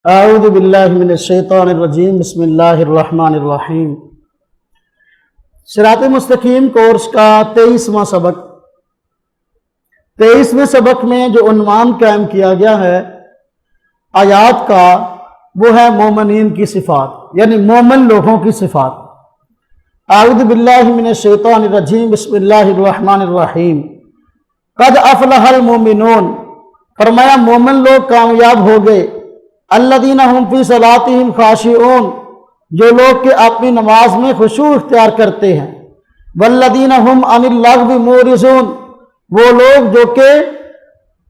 اعوذ باللہ من الشیطان الرجیم بسم اللہ الرحمن الرحیم۔ صراط مستقیم کورس کا 23واں سبق۔ 23ویں سبق میں جو عنوان قائم کیا گیا ہے آیات کا، وہ ہے مومنین کی صفات، یعنی مومن لوگوں کی صفات۔ اعوذ باللہ من الشیطان الرجیم بسم اللہ الرحمن الرحیم۔ قد افلح المومنون، فرمایا مومن لوگ کامیاب ہو گئے۔ الذین هم فی صلاتہم خاشعون، جو لوگ کہ اپنی نماز میں خشوع اختیار کرتے ہیں۔ والذین هم عن اللغو معرضون، وہ لوگ جو کہ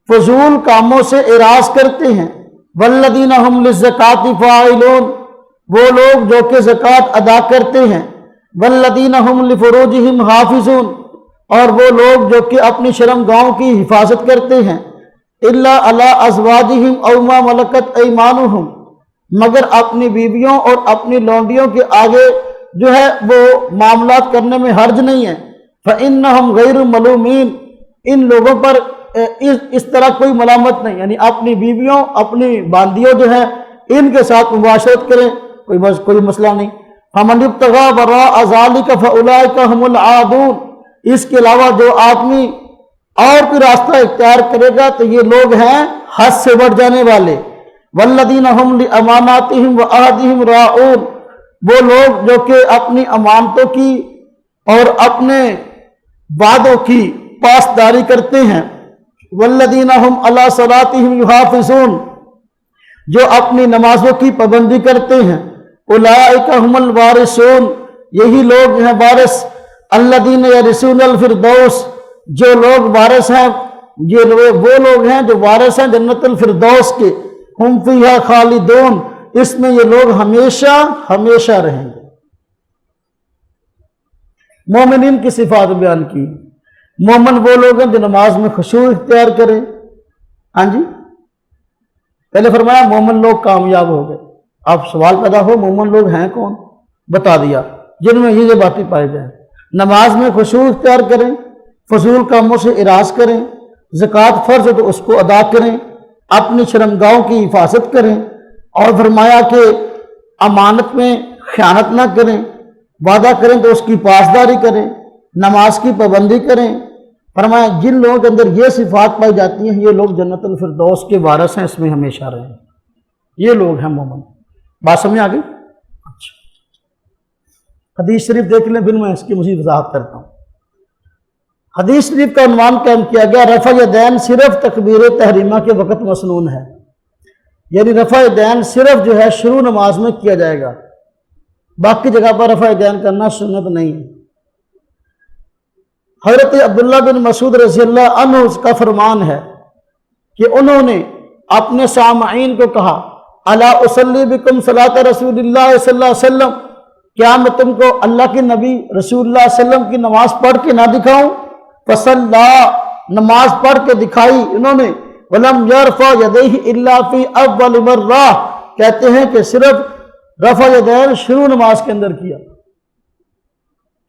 فضول کاموں سے اعراض کرتے ہیں۔ والذین هم للزکاۃ فاعلون، وہ لوگ جو کہ زکوٰۃ ادا کرتے ہیں۔ والذین هم لفروجہم حافظون، اور وہ لوگ جو کہ اپنی شرمگاہوں کی حفاظت کرتے ہیں۔ الا علی ازواجہم او ما ملکت ایمانہم، مگر اپنی بیویوں اور اپنی لونڈیوں کے آگے جو ہے وہ معاملات کرنے میں حرج نہیں ہے۔ فإنہم غیر ملومین، ان لوگوں پر اس طرح کوئی ملامت نہیں، یعنی اپنی بیویوں اپنی باندیوں جو ہے ان کے ساتھ مباشرت کریں، کوئی مسئلہ نہیں۔ فمن ابتغى وراء ذلك فأولئك هم العادون، اس کے علاوہ جو آدمی اور کوئی راستہ اختیار کرے گا تو یہ لوگ ہیں حد سے بڑھ جانے والے۔ والذین هم لاماناتہم وعہدہم راعون، وہ لوگ جو کہ اپنی امانتوں کی اور اپنے وعدوں کی پاسداری کرتے ہیں۔ والذین هم علی صلاتہم یحافظون، جو اپنی نمازوں کی پابندی کرتے ہیں۔ اولئک هم الوارثون، یہی لوگ ہیں وارث۔ الذین یرثون الفردوس، جو لوگ وارث ہیں، یہ وہ لوگ ہیں جو وارث ہیں جنت الفردوس کے۔ ہم فیہا خالدون، اس میں یہ لوگ ہمیشہ ہمیشہ رہیں گے۔ مومنین کی صفات بیان کی۔ مومن وہ لوگ ہیں جو نماز میں خشوع اختیار کریں۔ ہاں جی، پہلے فرمایا مومن لوگ کامیاب ہو گئے۔ اب سوال پیدا ہو مومن لوگ ہیں کون؟ بتا دیا، جن میں یہ باتیں پائی جائیں۔ نماز میں خشوع اختیار کریں، فضول کاموں سے اعراض کریں، زکوٰۃ فرض ہے تو اس کو ادا کریں، اپنی شرمگاہوں کی حفاظت کریں، اور فرمایا کہ امانت میں خیانت نہ کریں، وعدہ کریں تو اس کی پاسداری کریں، نماز کی پابندی کریں۔ فرمایا جن لوگوں کے اندر یہ صفات پائی جاتی ہیں یہ لوگ جنت الفردوس کے وارث ہیں، اس میں ہمیشہ رہیں۔ یہ لوگ ہیں مومن۔ بات سمجھ آ گئی؟ اچھا، حدیث شریف دیکھ لیں، پھر میں اس کی مزید وضاحت کرتا ہوں۔ حدیث شریف کا عنوان قائم کیا گیا رفع یدین صرف تکبیر تحریمہ کے وقت مسنون ہے، یعنی رفع یدین صرف جو ہے شروع نماز میں کیا جائے گا، باقی جگہ پر رفع یدین کرنا سنت نہیں ہے۔ حضرت عبداللہ بن مسعود رضی اللہ عنہ کا فرمان ہے کہ انہوں نے اپنے سامعین کو کہا الا اصلی بکم صلاۃ رسول اللہ صلی اللہ علیہ وسلم، کیا میں تم کو اللہ کے نبی رسول اللہ صلی اللہ علیہ وسلم کی نماز پڑھ کے نہ دکھاؤں؟ فصلا، نماز پڑھ کے دکھائی انہوں نے۔ ولم یرفع یدیہ الا فی اول مرہ، کہتے ہیں کہ صرف رفع یدین شروع نماز کے اندر کیا۔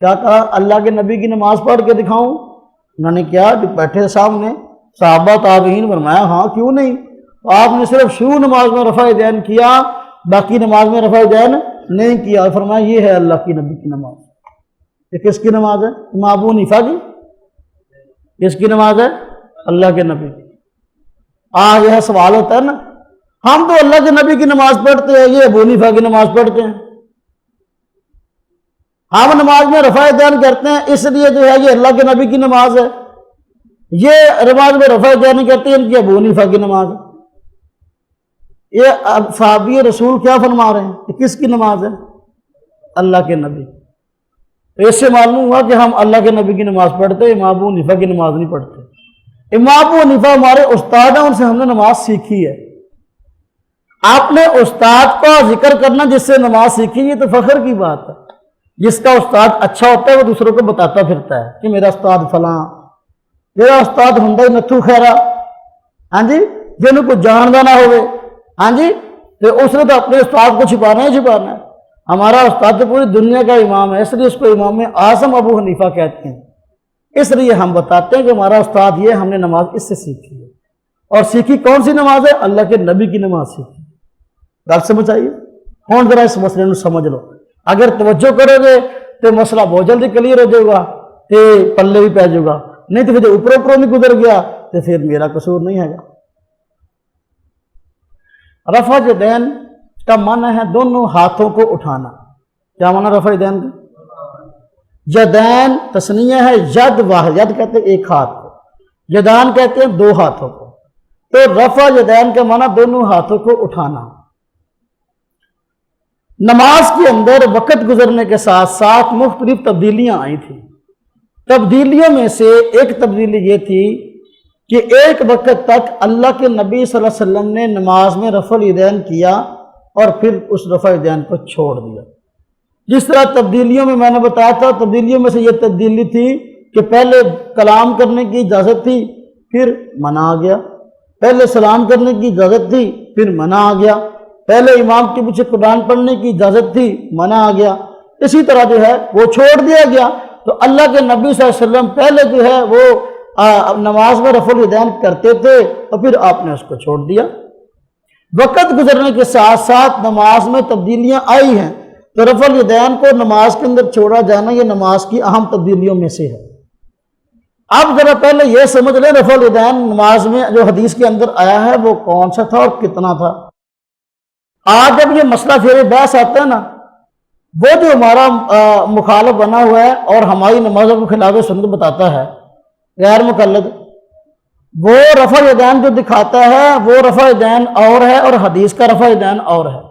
کیا کہا؟ اللہ کے نبی کی نماز پڑھ کے دکھاؤں؟ انہوں نے کیا جو بیٹھے سامنے صحابہ تابعین، فرمایا ہاں کیوں نہیں۔ تو آپ نے صرف شروع نماز میں رفع یدین کیا، باقی نماز میں رفع یدین نہیں کیا۔ فرمایا یہ ہے اللہ کی نبی کی نماز۔ یہ کس کی نماز ہے؟ امام ابو حنیفہ کی۔ کس کی نماز ہے؟ اللہ کے نبی کی۔ یہ سوال ہوتا ہے نا، ہم تو اللہ کے نبی کی نماز پڑھتے ہیں، یہ ابو حنیفہ کی نماز پڑھتے ہیں۔ ہم نماز میں رفع یدین کرتے ہیں اس لیے جو ہے یہ اللہ کے نبی کی نماز ہے، یہ نماز میں رفع یدین نہیں کرتے ان کی ابو حنیفہ کی نماز ہے۔ یہ صحابی رسول کیا فرما رہے ہیں کہ کس کی نماز ہے؟ اللہ کے نبی۔ تو اس سے معلوم ہوا کہ ہم اللہ کے نبی کی نماز پڑھتے ہیں، امام ابو حنیفہ کی نماز نہیں پڑھتے۔ امام ابو حنیفہ ہمارے استاد ہیں، ان سے ہم نے نماز سیکھی ہے۔ آپ نے استاد کا ذکر کرنا جس سے نماز سیکھی، یہ تو فخر کی بات ہے۔ جس کا استاد اچھا ہوتا ہے وہ دوسروں کو بتاتا پھرتا ہے کہ میرا استاد فلاں، میرا استاد ہندا نتھو خیرا، ہاں جی، جن کو جاندا نہ ہوئے، ہاں جی، تو اس نے تو اپنے استاد کو چھپانا ہی چھپانا ہے۔ ہمارا استاد تو پوری دنیا کا امام ہے، اس لیے اس کو امام اعظم ابو حنیفہ کہتے ہیں۔ اس لیے ہم بتاتے ہیں کہ ہمارا استاد یہ، ہم نے نماز اس سے سیکھی ہے۔ اور سیکھی کون سی نماز ہے؟ اللہ کے نبی کی نماز سیکھی۔ گل سمجھ آئی؟ ہوں ذرا اس مسئلے کو سمجھ لو، اگر توجہ کرو گے تو مسئلہ بہت جلدی کلیئر ہو جائے گا، تو پلے بھی پی جائے گا، نہیں تو پھر اوپر اوپر نہیں گزر گیا تو پھر میرا قصور نہیں ہے گا۔ رفع یدین کا معنی ہے دونوں ہاتھوں کو اٹھانا۔ کیا معنی رفع یدین کا؟ یدین تسنیہ ہے، ید واحد، ید کہتے ہیں ایک ہاتھ کو، یدان کہتے ہیں دو ہاتھوں کو، تو رفع یدین کا معنی دونوں ہاتھوں کو اٹھانا۔ نماز کے اندر وقت گزرنے کے ساتھ ساتھ مختلف تبدیلیاں آئی تھیں۔ تبدیلیوں میں سے ایک تبدیلی یہ تھی کہ ایک وقت تک اللہ کے نبی صلی اللہ علیہ وسلم نے نماز میں رفع الیدین کیا اور پھر اس رفع الیدین کو چھوڑ دیا۔ جس طرح تبدیلیوں میں نے بتایا تھا، تبدیلیوں میں سے یہ تبدیلی تھی کہ پہلے کلام کرنے کی اجازت تھی، پھر منع آ گیا، پہلے سلام کرنے کی اجازت تھی، پھر منع آ گیا، پہلے امام کے پیچھے قرآن پڑھنے کی اجازت تھی، منع آ گیا، اسی طرح جو ہے وہ چھوڑ دیا گیا۔ تو اللہ کے نبی صلی اللہ علیہ وسلم پہلے جو ہے وہ نماز میں رفع الیدین کرتے تھے اور پھر آپ نے اس کو چھوڑ دیا۔ وقت گزرنے کے ساتھ ساتھ نماز میں تبدیلیاں آئی ہیں، تو رفع الیدین کو نماز کے اندر چھوڑا جانا یہ نماز کی اہم تبدیلیوں میں سے ہے۔ اب ذرا پہلے یہ سمجھ لیں رفع الیدین نماز میں جو حدیث کے اندر آیا ہے وہ کون سا تھا اور کتنا تھا۔ آج جب یہ مسئلہ پھر بحث آتا ہے نا، وہ جو ہمارا مخالف بنا ہوا ہے اور ہماری نمازوں کو خلاف سنت بتاتا ہے، غیر مقلد، وہ رفع الیدین جو دکھاتا ہے وہ رفع الیدین اور ہے اور حدیث کا رفع الیدین اور ہے۔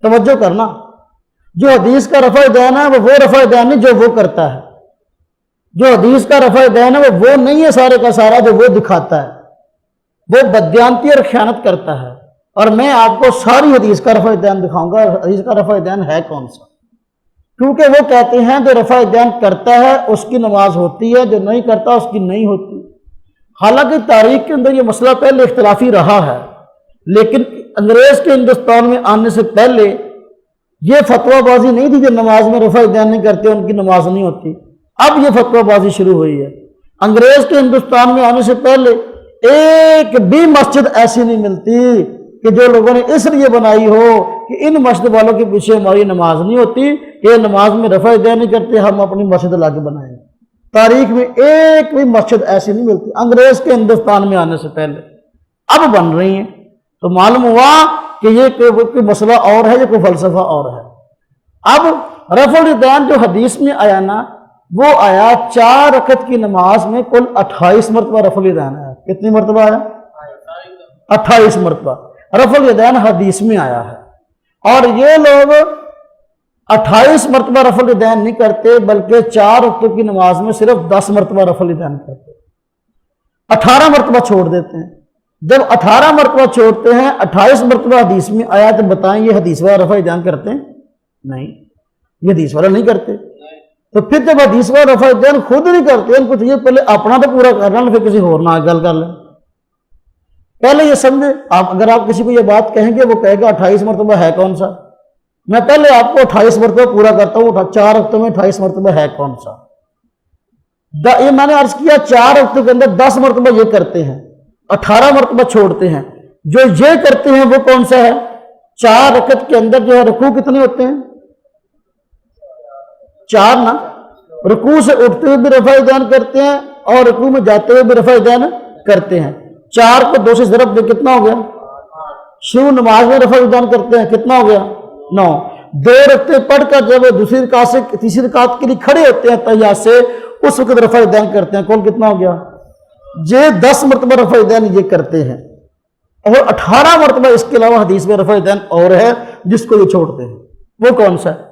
توجہ کرنا، جو حدیث کا رفع الیدین ہے وہ رفع الیدین نہیں جو وہ کرتا ہے، جو حدیث کا رفع الیدین ہے وہ نہیں ہے سارے کا سارا جو وہ دکھاتا ہے، وہ بددیانتی اور خیانت کرتا ہے۔ اور میں آپ کو ساری حدیث کا رفع الیدین دکھاؤں گا، حدیث کا رفع الیدین ہے کون سا، کیونکہ وہ کہتے ہیں جو رفع الیدین کرتا ہے اس کی نماز ہوتی ہے، جو نہیں کرتا اس کی نہیں ہوتی۔ حالانکہ تاریخ کے اندر یہ مسئلہ پہلے اختلافی رہا ہے، لیکن انگریز کے ہندوستان میں آنے سے پہلے یہ فتویٰ بازی نہیں تھی، جو نماز میں رفع الیدین نہیں کرتے ان کی نماز نہیں ہوتی۔ اب یہ فتویٰ بازی شروع ہوئی ہے۔ انگریز کے ہندوستان میں آنے سے پہلے ایک بھی مسجد ایسی نہیں ملتی کہ جو لوگوں نے اس لیے بنائی ہو کہ ان مسجد والوں کے پیچھے ہماری نماز نہیں ہوتی، کہ نماز میں رفع الیدین نہیں کرتے، ہم اپنی مسجد لا کے بنائیں۔ تاریخ میں ایک بھی مسجد ایسی نہیں ملتی انگریز کے ہندوستان میں آنے سے پہلے، اب بن رہی ہیں۔ تو معلوم ہوا کہ یہ کوئی مسئلہ اور ہے، یہ کوئی فلسفہ اور ہے۔ اب رفع الیدین جو حدیث میں آیا نا، وہ آیا 4 رکعت کی نماز میں کل 28 مرتبہ رفع الیدین آیا۔ کتنی مرتبہ آیا؟ 28 مرتبہ رفع الیدین حدیث میں آیا ہے۔ اور یہ لوگ 28 مرتبہ رفع الیدین نہیں کرتے، بلکہ 4 رکعتوں کی نماز میں صرف 10 مرتبہ رفع الیدین کرتے، 18 مرتبہ چھوڑ دیتے ہیں۔ جب 18 مرتبہ چھوڑتے ہیں، 28 مرتبہ حدیث میں آیا، تو بتائیں یہ حدیث والا رفع الیدین کرتے ہیں؟ نہیں، یہ حدیث والا نہیں کرتے۔ تو پھر جب حدیث والا رفع الیدین خود نہیں کرتے، ان کو چاہیے پہلے اپنا تو پورا کرنا، پھر کسی اور نہ گل کر لیں۔ پہلے یہ سمجھے، اگر آپ کسی کو یہ بات کہیں گے وہ کہے گا 28 مرتبہ ہے کون سا، میں پہلے آپ کو 28 مرتبہ پورا کرتا ہوں، 4 رکعتوں میں 28 مرتبہ ہے کون سا۔ یہ میں نے عرض کیا 4 رکعتوں کے اندر 10 مرتبہ یہ کرتے ہیں، 18 مرتبہ چھوڑتے ہیں۔ جو یہ کرتے ہیں وہ کون سا ہے؟ 4 رکعت کے اندر جو ہے رکوع کتنے ہوتے ہیں؟ 4 نا، رکوع سے اٹھتے ہوئے بھی رفع الیدین کرتے ہیں اور رکوع میں جاتے ہوئے بھی رفع الیدین کرتے ہیں۔ 4 کو 2 سے ضرب دے کتنا ہو گیا؟ شروع نماز میں رفع الیدین کرتے ہیں، کتنا ہو گیا؟ 9۔ 2 رکعتیں پڑھ کر جب دوسری رکعت سے تیسری رکعت کے لیے کھڑے ہوتے ہیں تحیات سے، اس وقت رفع الیدین کرتے ہیں، کل کتنا ہو گیا؟ یہ 10 مرتبہ رفع الیدین یہ کرتے ہیں، اور 18 مرتبہ اس کے علاوہ حدیث میں رفع الیدین اور ہے جس کو یہ چھوڑتے ہیں۔ وہ کون سا ہے؟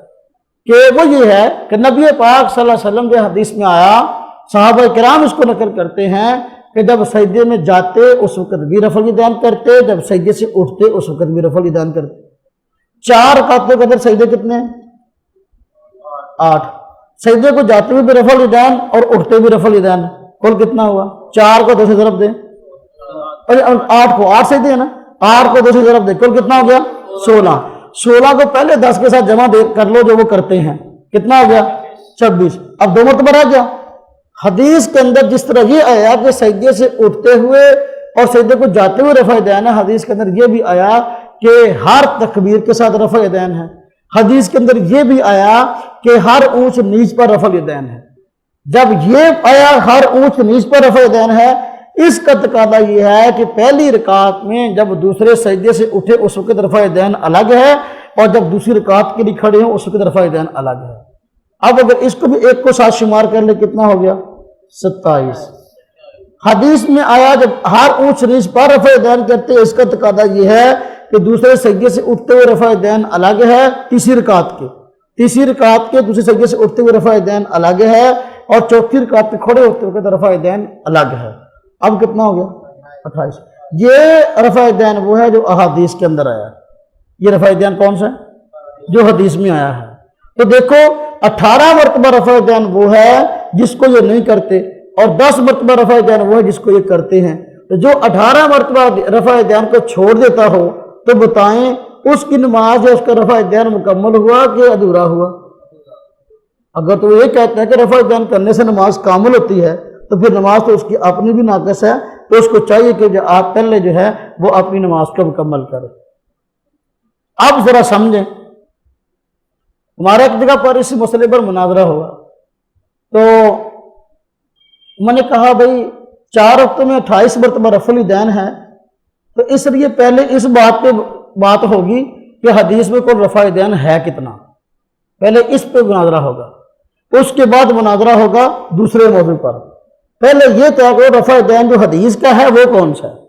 کہ وہ یہ ہے کہ نبی پاک صلی اللہ علیہ وسلم جو حدیث میں آیا، صحابہ کرام اس کو نقل کرتے ہیں کہ جب سجدے میں جاتے اس وقت بھی رفع الیدین کرتے، جب سجدے سے اٹھتے اس وقت بھی رفع الیدین کرتے۔ 4 رکعتوں کے اندر سجدے کتنے ہیں؟ 8۔ سجدے کو جاتے ہوئے بھی رفع الیدین اور اٹھتے بھی رفع الیدین، کل کتنا ہوا؟ 4 کو 2 سے ضرب دیں، 8 کو 8 سجدے ہیں نا، 8 کو 2 سے ضرب دیں، کل کتنا ہو گیا؟ 16۔ 16 کو پہلے 10 کے ساتھ جمع کر لو جو وہ کرتے ہیں، کتنا ہو گیا؟ 26۔ اب 2 مرتبہ رہ گیا۔ حدیث کے اندر جس طرح یہ آیا کہ سجدے سے اٹھتے ہوئے اور سجدے کو جاتے ہوئے رفع الیدین ہے، حدیث کے اندر یہ بھی آیا کہ ہر تکبیر کے ساتھ رفع یدین ہے، حدیث کے اندر یہ بھی آیا کہ ہر اونچ نیچ پر رفع یدین ہے۔ جب یہ آیا ہر اونچ نیچ پر رفع یدین ہے، اس کا تقاضا یہ ہے کہ پہلی رکعت میں جب دوسرے سجدے سے اٹھے اس وقت رفع یدین الگ ہے، اور جب دوسری رکعت کے لیے کھڑے ہوں اس وقت رفع یدین الگ ہے۔ اب اگر اس کو بھی ایک کو ساتھ شمار کر لے کتنا ہو گیا؟ 27۔ حدیث میں آیا جب ہر اونچ نیچ پر رفع یدین کرتے، اس کا تقاضا یہ ہے کہ دوسرے سجدے سے اٹھتے ہوئے رفع یدین الگ ہے، تیسری رکعت کے دوسرے سجدے سے اٹھتے ہوئے رفع یدین الگ ہے، اور چوتھی رکعت پہ کھڑے ہوتے ہوئے رفع یدین الگ ہے۔ اب کتنا ہو گیا؟ 28۔ یہ رفع یدین وہ ہے جو احادیث کے اندر آیا ہے۔ یہ رفع یدین کون سا ہے؟ جو حدیث میں آیا ہے۔ تو دیکھو 18 مرتبہ رفع یدین وہ ہے جس کو یہ نہیں کرتے، اور 10 مرتبہ رفع یدین وہ ہے جس کو یہ کرتے ہیں۔ تو جو 18 مرتبہ رفع یدین کو چھوڑ دیتا ہو تو بتائیں اس کی نماز یا اس کا رفع یدین مکمل ہوا کہ ادھورا ہوا؟ اگر تو یہ کہتا ہے کہ رفع یدین کرنے سے نماز کامل ہوتی ہے تو پھر نماز تو اس کی اپنی بھی ناقص ہے، تو اس کو چاہیے کہ جو آپ پہلے جو ہے وہ اپنی نماز کو مکمل کرے۔ اب ذرا سمجھیں، ہمارا ایک جگہ پر اسی مسئلے پر مناظرہ ہوا، تو میں نے کہا بھائی 4 وقتوں میں 28 مرتبہ رفع الیدین ہے، تو اس لیے پہلے اس بات پہ بات ہوگی کہ حدیث میں کوئی رفع الیدین ہے کتنا، پہلے اس پہ مناظرہ ہوگا، اس کے بعد مناظرہ ہوگا دوسرے موضوع پر۔ پہلے یہ طے کرو رفع الیدین جو حدیث کا ہے وہ کون سا ہے۔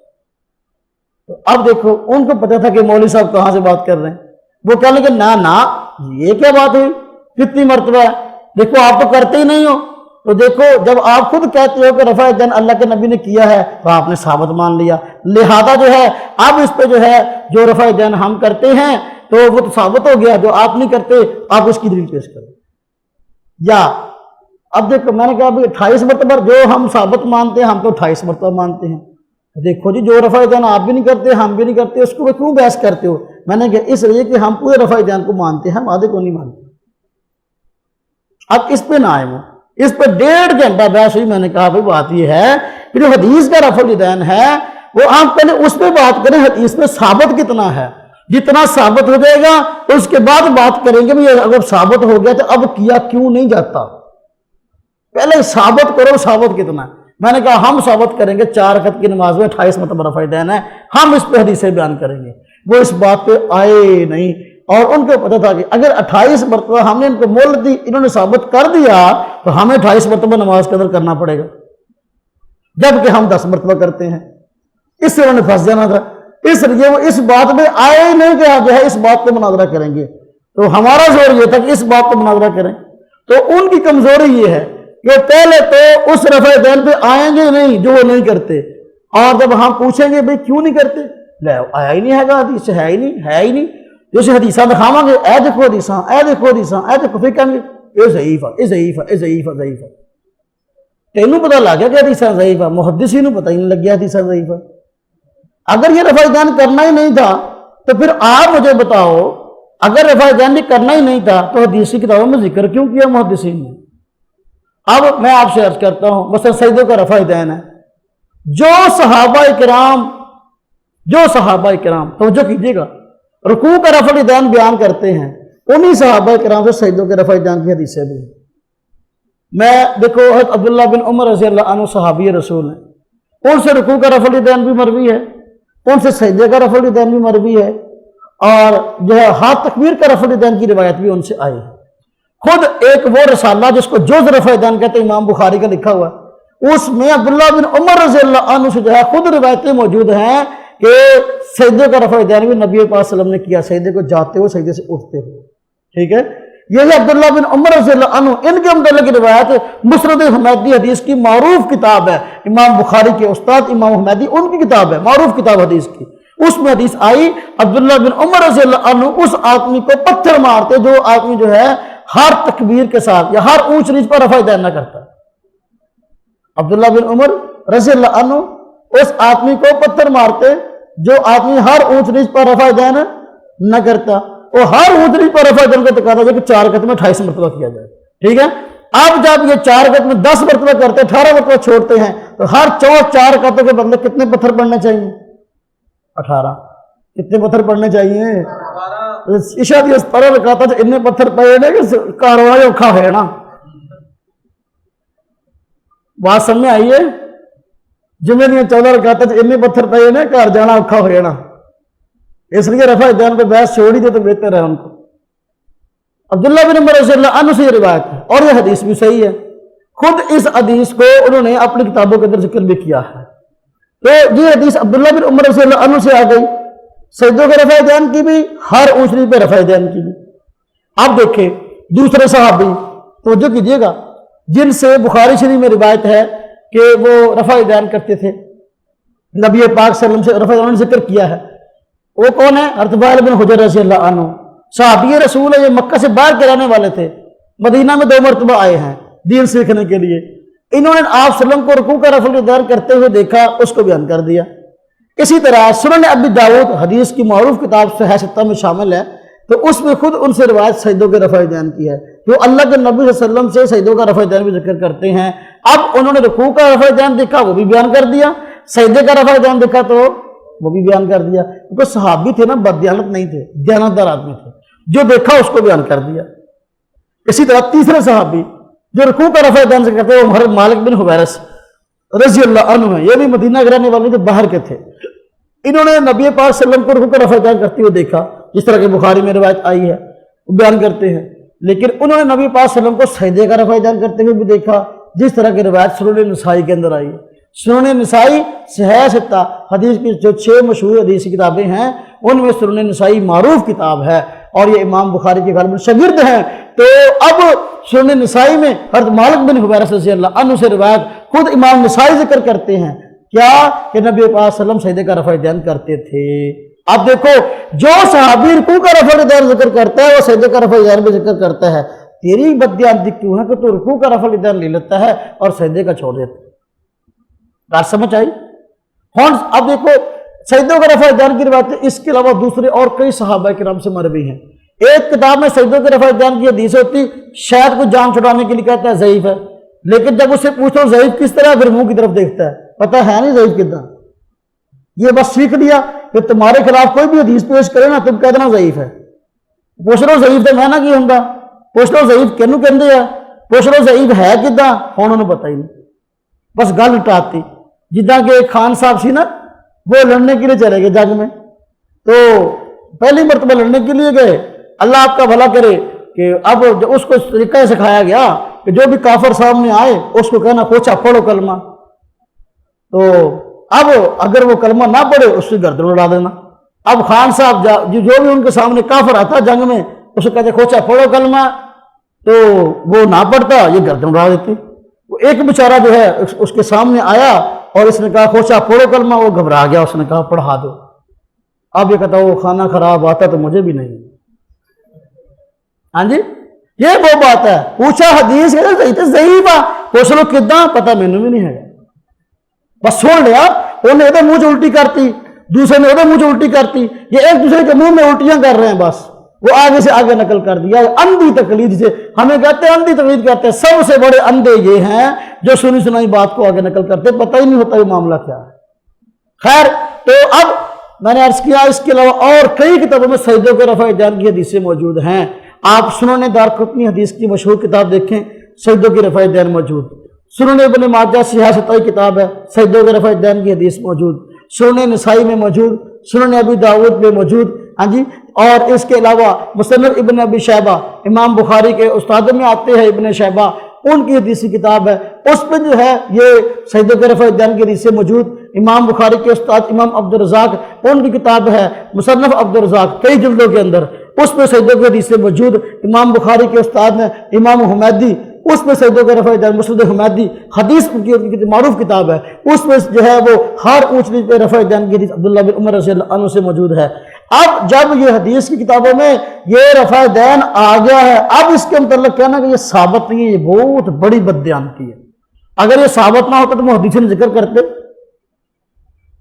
تو اب دیکھو ان کو پتہ تھا کہ مولوی صاحب کہاں سے بات کر رہے ہیں، وہ کہنے لگے نا یہ کیا بات ہوئی، کتنی مرتبہ ہے، دیکھو آپ تو کرتے ہی نہیں ہو۔ تو دیکھو جب آپ خود کہتے ہو کہ رفع الیدین اللہ کے نبی نے کیا ہے تو آپ نے ثابت مان لیا، لہذا جو ہے اب اس پہ جو ہے جو رفع الیدین ہم کرتے ہیں تو وہ تو ثابت ہو گیا، جو آپ نہیں کرتے آپ اس کی دلیل پیش کریں۔ یا اب دیکھو میں نے کہا ابھی 28 مرتبہ جو ہم ثابت مانتے ہیں ہم تو 28 مرتبہ مانتے ہیں، دیکھو جی جو رفع الیدین آپ بھی نہیں کرتے ہم بھی نہیں کرتے، اس کو کیوں بحث کرتے ہو؟ میں نے کہا اس لیے کہ ہم پورے رفع الیدین کو مانتے ہیں، ہم آدھے کو نہیں مانتے۔ اب اس پہ نہ آئے، وہ اس پہ 1.5 گھنٹہ بحث ہوئی۔ میں نے کہا بھائی بات یہ ہے کہ جو حدیث کا رفع الیدین ہے وہ آپ پہلے اس پہ بات کریں، حدیث میں ثابت کتنا ہے، جتنا ثابت ہو جائے گا اس کے بعد بات کریں گے بھی اگر ثابت ہو گیا تو اب کیا کیوں نہیں جاتا، پہلے ثابت کرو ثابت کتنا ہے۔ میں نے کہا ہم ثابت کریں گے 4 رکعت کی نماز میں 28 مرتبہ رفع الیدین ہے، ہم اس پہ حدیثیں بیان کریں گے۔ وہ اس بات پہ آئے نہیں، اور ان کو پتہ تھا کہ اگر 28 مرتبہ ہم نے ان کو مہلت دی، انہوں نے ثابت کر دیا تو ہمیں 28 مرتبہ نماز کے اندر کرنا پڑے گا، جبکہ ہم 10 مرتبہ کرتے ہیں۔ اس سے انہوں نے پھنس جانا تھا، اس لیے وہ اس بات میں آئے ہی نہیں کہ جو ہے اس بات پہ مناظرہ کریں گے۔ تو ہمارا زور یہ تھا کہ اس بات پہ مناظرہ کریں، تو ان کی کمزوری یہ ہے کہ پہلے تو اس رفع الیدین پہ آئیں گے نہیں جو وہ نہیں کرتے، اور جب ہم پوچھیں گے بھئی کیوں نہیں کرتے، لے آیا ہی نہیں ہے گا، حدیث ہے ہی نہیں، جیسے حدیثاں دکھاواں گے، اے دیکھو حدیثاں، اے دیکھو حدیثاں، اے دیکھو، پھر کہیں گے یہ ضعیف ہے۔ تینوں پتہ لگ گیا کہ حدیثاں ضعیف ہے، محدثین کو پتہ ہی نہیں لگ گیا حدیثاں ضعیف ہے۔ اگر یہ رفع الیدین کرنا ہی نہیں تھا تو پھر آپ مجھے بتاؤ، اگر رفع الیدین کرنا ہی نہیں تھا تو حدیثی کتابوں میں ذکر کیوں کیا محدثین نے؟ اب میں آپ سے عرض کرتا ہوں، مثلا سجدوں کا رفع الیدین ہے، جو صحابہ کرام توجہ کیجیے گا، رکوع کا رفع الیدین بیان کرتے ہیں، انہی صحابہ کرام سے سجدوں کے رفع الیدین کی حدیثیں بھی ہیں۔ میں دیکھو حضرت عبداللہ بن عمر رضی اللہ عنہ صحابی رسول ہیں، ان سے رکوع کا رفع الیدین بھی مروی ہے، ان سے سجدے کا رفع الیدین بھی مروی ہے، اور جو ہے ہاتھ تکبیر کا رفع الیدین کی روایت بھی ان سے آئی ہے۔ خود ایک وہ رسالہ جس کو جز رفع الیدین کہتے ہیں امام بخاری کا لکھا ہوا ہے، اس میں عبداللہ بن عمر رضی اللہ عنہ سے جو ہے خود روایتیں موجود ہیں کہ سجدے کا رفع الیدین بھی نبی پاک صلی اللہ علیہ وسلم نے کیا، سجدے کو جاتے ہوئے سجدے سے اٹھتے ہوئے، ٹھیک ہے۔ یہ عبداللہ بن عمر رضی اللہ عنہ ان کے متعلق روایت مسند حمیدی حدیث کی معروف کتاب ہے، امام بخاری کے استاد امام حمیدی ان کی کتاب ہے، معروف کتاب حدیث کی، اس میں حدیث آئی عبداللہ بن عمر رضی اللہ عنہ اس آدمی کو پتھر مارتے جو آدمی جو ہے ہر تکبیر کے ساتھ یا ہر اونچ نیچ پر رفع الیدین نہ کرتا۔ عبداللہ بن عمر رضی اللہ عنہ اس آدمی کو پتھر مارتے جو آدمی ہر اونچ نیچ پر رفع الیدین نہ کرتا، اور ہر اونچ نیچ پر رفع الیدین کا تقاضا ہے کہ 4 رکعت میں 28 مرتبہ کیا جائے، ٹھیک ہے۔ اب جب یہ 4 رکعت میں 10 مرتبہ کرتے 18 مرتبہ چھوڑتے ہیں تو ہر 4 رکعتوں کے بدلے کتنے پتھر پڑنے چاہیے؟ 18۔ کتنے پتھر پڑنے چاہیے؟ عشاء دی 17 رکعتاں اتنے پتھر پے نے کہ کاروائی اوکھا ہے نا. بات سمجھ آئیے؟ جمعے دیا 14 رکعتاں اتنے پتھر پے نے گھر جانا اوکھا ہو جانا. اس لیے رفع دین پہ بحث چھوڑ ہی دے تو بہتر ہے ان کو. عبداللہ بن عمر رضی اللہ عنہ سے یہ روایت ہے اور یہ حدیث بھی صحیح ہے. خود اس حدیث کو انہوں نے اپنی کتابوں کے اندر ذکر بھی کیا ہے. تو یہ حدیث عبداللہ بن عمر رضی اللہ عنہ سے آ گئی، سجدوں کے رفع دین کی بھی، ہر اونچنی پہ رفع دین کی بھی. اب دیکھیں دوسرے صحابی توجہ کیجیے گا جن سے بخاری شریف میں روایت ہے کہ وہ رفع دین کرتے تھے، نبی پاک صلی اللہ علیہ وسلم سے رفع دین ذکر کیا ہے. وہ کون ہے؟ ارطبال بن حجر رضی اللہ عنہ، صحابی رسول ہے. یہ مکہ سے باہر کے رہنے والے تھے، مدینہ میں 2 مرتبہ آئے ہیں دین سیکھنے کے لیے. انہوں نے آپ صلی اللہ علیہ وسلم کو رکوع کا رفع دین کرتے ہوئے دیکھا، اس کو بیان کر دیا. اسی طرح سنن ابی داؤد حدیث کی معروف کتاب صحیح 6 میں شامل ہے، تو اس میں خود ان سے روایت سجدوں کے رفع دین کی ہے. جو اللہ کے نبی صلی اللہ علیہ وسلم سے سجدوں کا رفع دین بھی ذکر کرتے ہیں. اب انہوں نے رکوع کا رفع دین دیکھا، وہ بھی بیان کر دیا، سجدے کا رفع دین دیکھا تو وہ بھی بیان کر دیا. کیونکہ صحابی تھے نا، بددیانت نہیں تھے، دیانتدار آدمی تھے، جو دیکھا اس کو بیان کر دیا. اسی طرح تیسرے صحابی جو رکوع کا رفع دین سے کرتے ہیں وہ مالک بن حویرث رضی اللہ عنہ ہیں. یہ بھی مدینہ کے رہنے والے تھے، باہر کے تھے. انہوں نے نبی پاک صلی اللہ علیہ وسلم کو رکوع کا رفع دین کرتے ہوئے دیکھا، جس طرح کہ بخاری میں روایت آئی ہے وہ بیان کرتے ہیں. لیکن انہوں نے نبی پاک صلی اللہ علیہ وسلم کو سجدے کا رفع دین کرتے ہوئے بھی دیکھا، جس طرح کی روایت سنن نسائی کے اندر آئی ہے. سنن نسائی صحیح 6 حدیث کی جو 6 مشہور حدیث کی کتابیں ہیں ان میں سنن نسائی معروف کتاب ہے اور یہ امام بخاری کے غالباً شاگرد ہیں. تو اب سنن نسائی میں حضرت مالک بن حویرث رضی اللہ عنہ سے روایت خود امام نسائی ذکر کرتے ہیں کیا کہ نبی پاک صلی اللہ علیہ وسلم سجدے کا رفع دین کرتے تھے. اب دیکھو جو صحابی رکوع کا رفع دین ذکر کرتا ہے وہ سجدے کا رفع دین بھی ذکر کرتا ہے. تیری بددیانتی کیوں ہے کہ تو رکوع کا رفع دین لے لیتا ہے اور سجدے کا چھوڑ دیتا ہے؟ بات سمجھ آئی؟ اب دیکھو سجدوں کا رفع دین کی روایت، اس کے علاوہ دوسرے اور کئی صحابہ کرام سے مروی ہیں. ایک کتاب میں سجدوں کے رفع دین کی حدیث ہوتی، شاید کو جان چھڑانے کے لیے کہتا ہے ضعیف ہے، لیکن جب اسے پوچھتا ہوں ضعیف کس طرح، پھر منہ کی طرف دیکھتا ہے، پتہ ہے نہیں ضعیف کتنا. یہ بس سیکھ لیا کہ تمہارے خلاف کوئی بھی حدیث پیش کرے نا تم کہہ دینا ضعیف ہے. پوچھ لو ضعیف تو میں نہ کی ہوں گا، پوچھ لو ضعیف کنوں کہندے ہیں، پوچھ لو ضعیف ہے کداں، ہن انہوں پتہ ہی نہیں، بس گل اٹھاتی. جداں کہ ایک خان صاحب سی نا، وہ لڑنے کے لیے چلے گئے جنگ میں، تو پہلی مرتبہ لڑنے کے لیے گئے. اللہ آپ کا بھلا کرے کہ اب اس کو طریقہ سکھایا گیا کہ جو بھی کافر سامنے آئے اس کو کہنا کوچا پڑھو کلمہ. تو اب اگر وہ کلمہ نہ پڑھے اس کی گردن اڑا دینا. اب خان صاحب جو بھی ان کے سامنے کافر آتا جنگ میں اس کو کہتے کوچا پڑھو کلمہ، تو وہ نہ پڑھتا، یہ گردن اڑا دیتے. وہ ایک بیچارہ جو ہے اس کے سامنے آیا اور اس نے کہا کوچا پڑھو کلمہ، وہ گھبرا گیا، اس نے کہا پڑھا دو. اب یہ کہتا وہ کھانا خراب آتا تو مجھے بھی نہیں. ہاں جی یہ وہ بات ہے. پوچھا حدیث ضعیف آ، پوچھ لو کداں، پتہ مینوں بھی نہیں ہے، بس سن لیا. انہیں ادھر منہ سے الٹی کرتی، دوسرے نے ادھر منہ سے الٹی کرتی، یہ ایک دوسرے کے منہ میں الٹیاں کر رہے ہیں، بس وہ آگے سے آگے نقل کر دیا. اندھی تقلید سے ہمیں کہتے ہیں، اندھی تقلید کہتے ہیں. سب سے بڑے اندھے یہ ہیں جو سنی سنائی بات کو آگے نقل کرتے، پتہ ہی نہیں ہوتا یہ معاملہ کیا ہے. خیر، تو اب میں نے عرض کیا اس کے علاوہ اور کئی کتابوں میں سجدوں کے رفع دین کی حدیثیں موجود ہیں. آپ سنن دارقطنی حدیث کی مشہور کتاب دیکھیں، سجدوں کی رفع دین موجود. سنن ابن ماجہ صحیح 27 کتاب ہے، سجدوں کے رفع دین کی حدیث موجود. سنن نسائی میں موجود، سنن ابی داؤد میں موجود. ہاں جی، اور اس کے علاوہ مصنف ابن ابی شیبہ، امام بخاری کے استادوں میں آتے ہیں ابن شیبہ، ان کی حدیثی کتاب ہے، اس پہ جو ہے یہ سجدوں کے رفع دین کی حدیثیں موجود. امام بخاری کے استاد امام عبدالرزاق، ان کی کتاب ہے مصنف عبدالرزاق، کئی جلدوں کے اندر، اس میں سجدوں کی حدیثیں موجود. امام بخاری کے استاد نے امام حمیدی، اس میں سجدوں کے رفع دین، مسند حمیدی حدیث کی معروف کتاب ہے، اس میں جو ہے وہ ہر اونچ نیچ پہ رفع دین کی حدیث عبداللہ بن عمر رضی اللہ عنہ سے موجود ہے. اب جب یہ حدیث کی کتابوں میں یہ رفع دین آ گیا ہے، اب اس کے متعلق کہنا کہ یہ ثابت نہیں ہے، یہ بہت بڑی بددیانتی ہے. اگر یہ ثابت نہ ہوتا تو محدثین ذکر کرتے.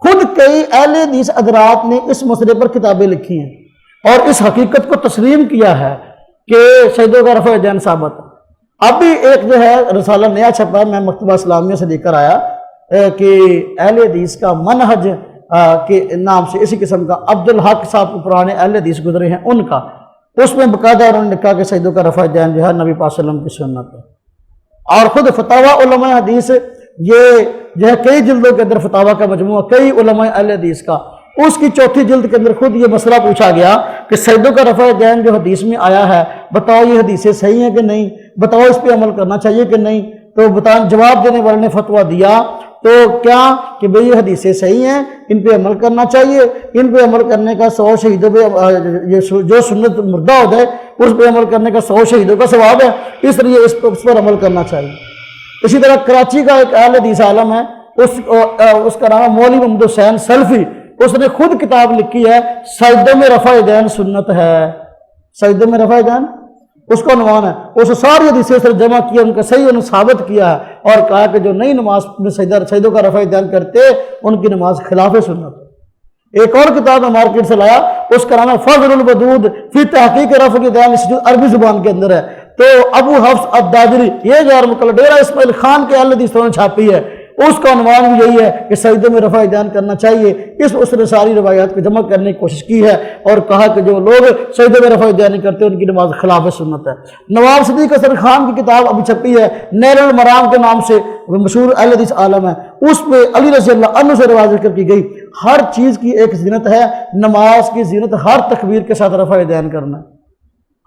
خود کئی اہل حدیث حضرات نے اس مسئلے پر کتابیں لکھی ہیں اور اس حقیقت کو تسلیم کیا ہے کہ سجدوں کا رفع دین ثابت ہے. ابھی ایک جو ہے رسالہ نیا چھپا، میں مکتبہ اسلامیہ سے لے کر آیا کہ اہل حدیث کا منہج کے نام سے اسی قسم کا عبدالحق صاحب کو پرانے اہل حدیث گزرے ہیں ان کا، اس میں باقاعدہ انہوں نے لکھا کہ سجدوں کا رفع دین جو ہے نبی پاک صلی اللہ علیہ وسلم کی سنت ہے۔ اور خود فتاویٰ علماء حدیث یہ جو ہے کئی جلدوں کے اندر فتاویٰ کا مجموعہ کئی علماء اہل حدیث کا، اس کی چوتھی جلد کے اندر خود یہ مسئلہ پوچھا گیا کہ سجدوں کا رفع دین جو حدیث میں آیا ہے بتاؤ یہ حدیثیں صحیح ہیں کہ نہیں، بتاؤ اس پہ عمل کرنا چاہیے کہ نہیں، تو جواب دینے والے نے فتویٰ دیا تو کیا کہ بھئی یہ حدیثیں صحیح ہیں، ان پہ عمل کرنا چاہیے، ان پہ عمل کرنے کا 100 شہیدوں پہ جو سنت مردہ ہو جائے اس پہ عمل کرنے کا 100 شہیدوں کا ثواب ہے، اس لیے اس پر عمل کرنا چاہیے۔ اسی طرح کراچی کا ایک اہل حدیث عالم ہے، اس کا نام ہے مولوی محمد حسین سلفی، اس نے خود کتاب لکھی ہے سجدوں میں رفع دین سنت ہے، سجدوں میں رفع دین اس کا عنوان ہے، اس ساری حدیثیں سے جمع کیا، ان کا صحیح انہوں نے ثابت کیا ہے اور کہا کہ جو نئی نماز میں سجدوں کا رفع دین کرتے ان کی نماز خلاف سنت ہے۔ ایک اور کتاب میں مارکیٹ سے لایا، اس کا نام ہے فضل الودود فی تحقیق رفع دین، عربی زبان کے اندر ہے، تو ابو حفص الداجری یہ غیر مقلد ڈیرہ اسماعیل خان کے اہل حدیثوں نے چھاپی ہے، اس کا عنوان بھی یہی ہے کہ سجدے میں رفع دین کرنا چاہیے۔ اس نے ساری روایات کو جمع کرنے کی کوشش کی ہے اور کہا کہ جو لوگ سجدے میں رفع دین نہیں کرتے ان کی نماز خلاف سنت ہے۔ نواب صدیق حسن خان کی کتاب ابھی چھپی ہے نیل المرام کے نام سے، مشہور اہل حدیث عالم ہے، اس پہ علی رضی اللہ عنہ سے روایت ذکر کی گئی ہر چیز کی ایک زینت ہے، نماز کی زینت ہر تکبیر کے ساتھ رفع دین کرنا ہے۔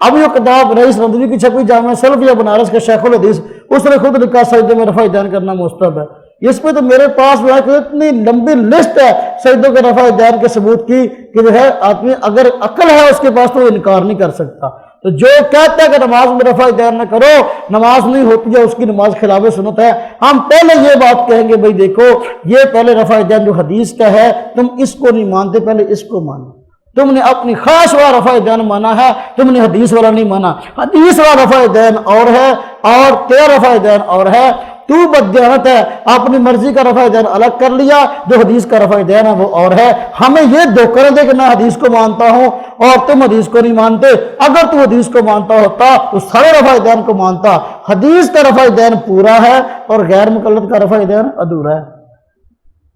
اب یہ کتاب رئیس رندوی کی چھپی جامع سلفیہ بنارس کے شیخ الحدیث، اس نے خود لکھا سجدے میں رفع دین کرنا مستحب ہے۔ اس پہ تو میرے پاس جو ہے کہ اتنی لمبی لسٹ ہے سجدوں کے رفع دین کے ثبوت کی کہ جو ہے آدمی اگر عقل ہے اس کے پاس تو وہ انکار نہیں کر سکتا۔ تو جو کہتا ہے کہ نماز میں رفع دین نہ کرو، نماز نہیں ہوتی ہے، اس کی نماز خلاف سنت ہے۔ ہم پہلے یہ بات کہیں گے بھئی دیکھو یہ پہلے رفع دین جو حدیث کا ہے تم اس کو نہیں مانتے، پہلے اس کو مانو۔ تم نے اپنی خاص والا رفع دین مانا ہے، تم نے حدیث والا نہیں مانا۔ حدیث والا رفع دین اور ہے اور تیرا رفع دین اور ہے، تو بددیانت ہے، اپنی مرضی کا رفع دین الگ کر لیا، جو حدیث کا رفع دین ہے وہ اور ہے۔ ہمیں یہ دھوکہ نہ دے کہ میں حدیث کو مانتا ہوں اور تم حدیث کو نہیں مانتے۔ اگر تو حدیث کو مانتا ہوتا تو سارے رفع دین کو مانتا۔ حدیث کا رفع دین پورا ہے اور غیر مقلد کا رفع دین ادھورا ہے۔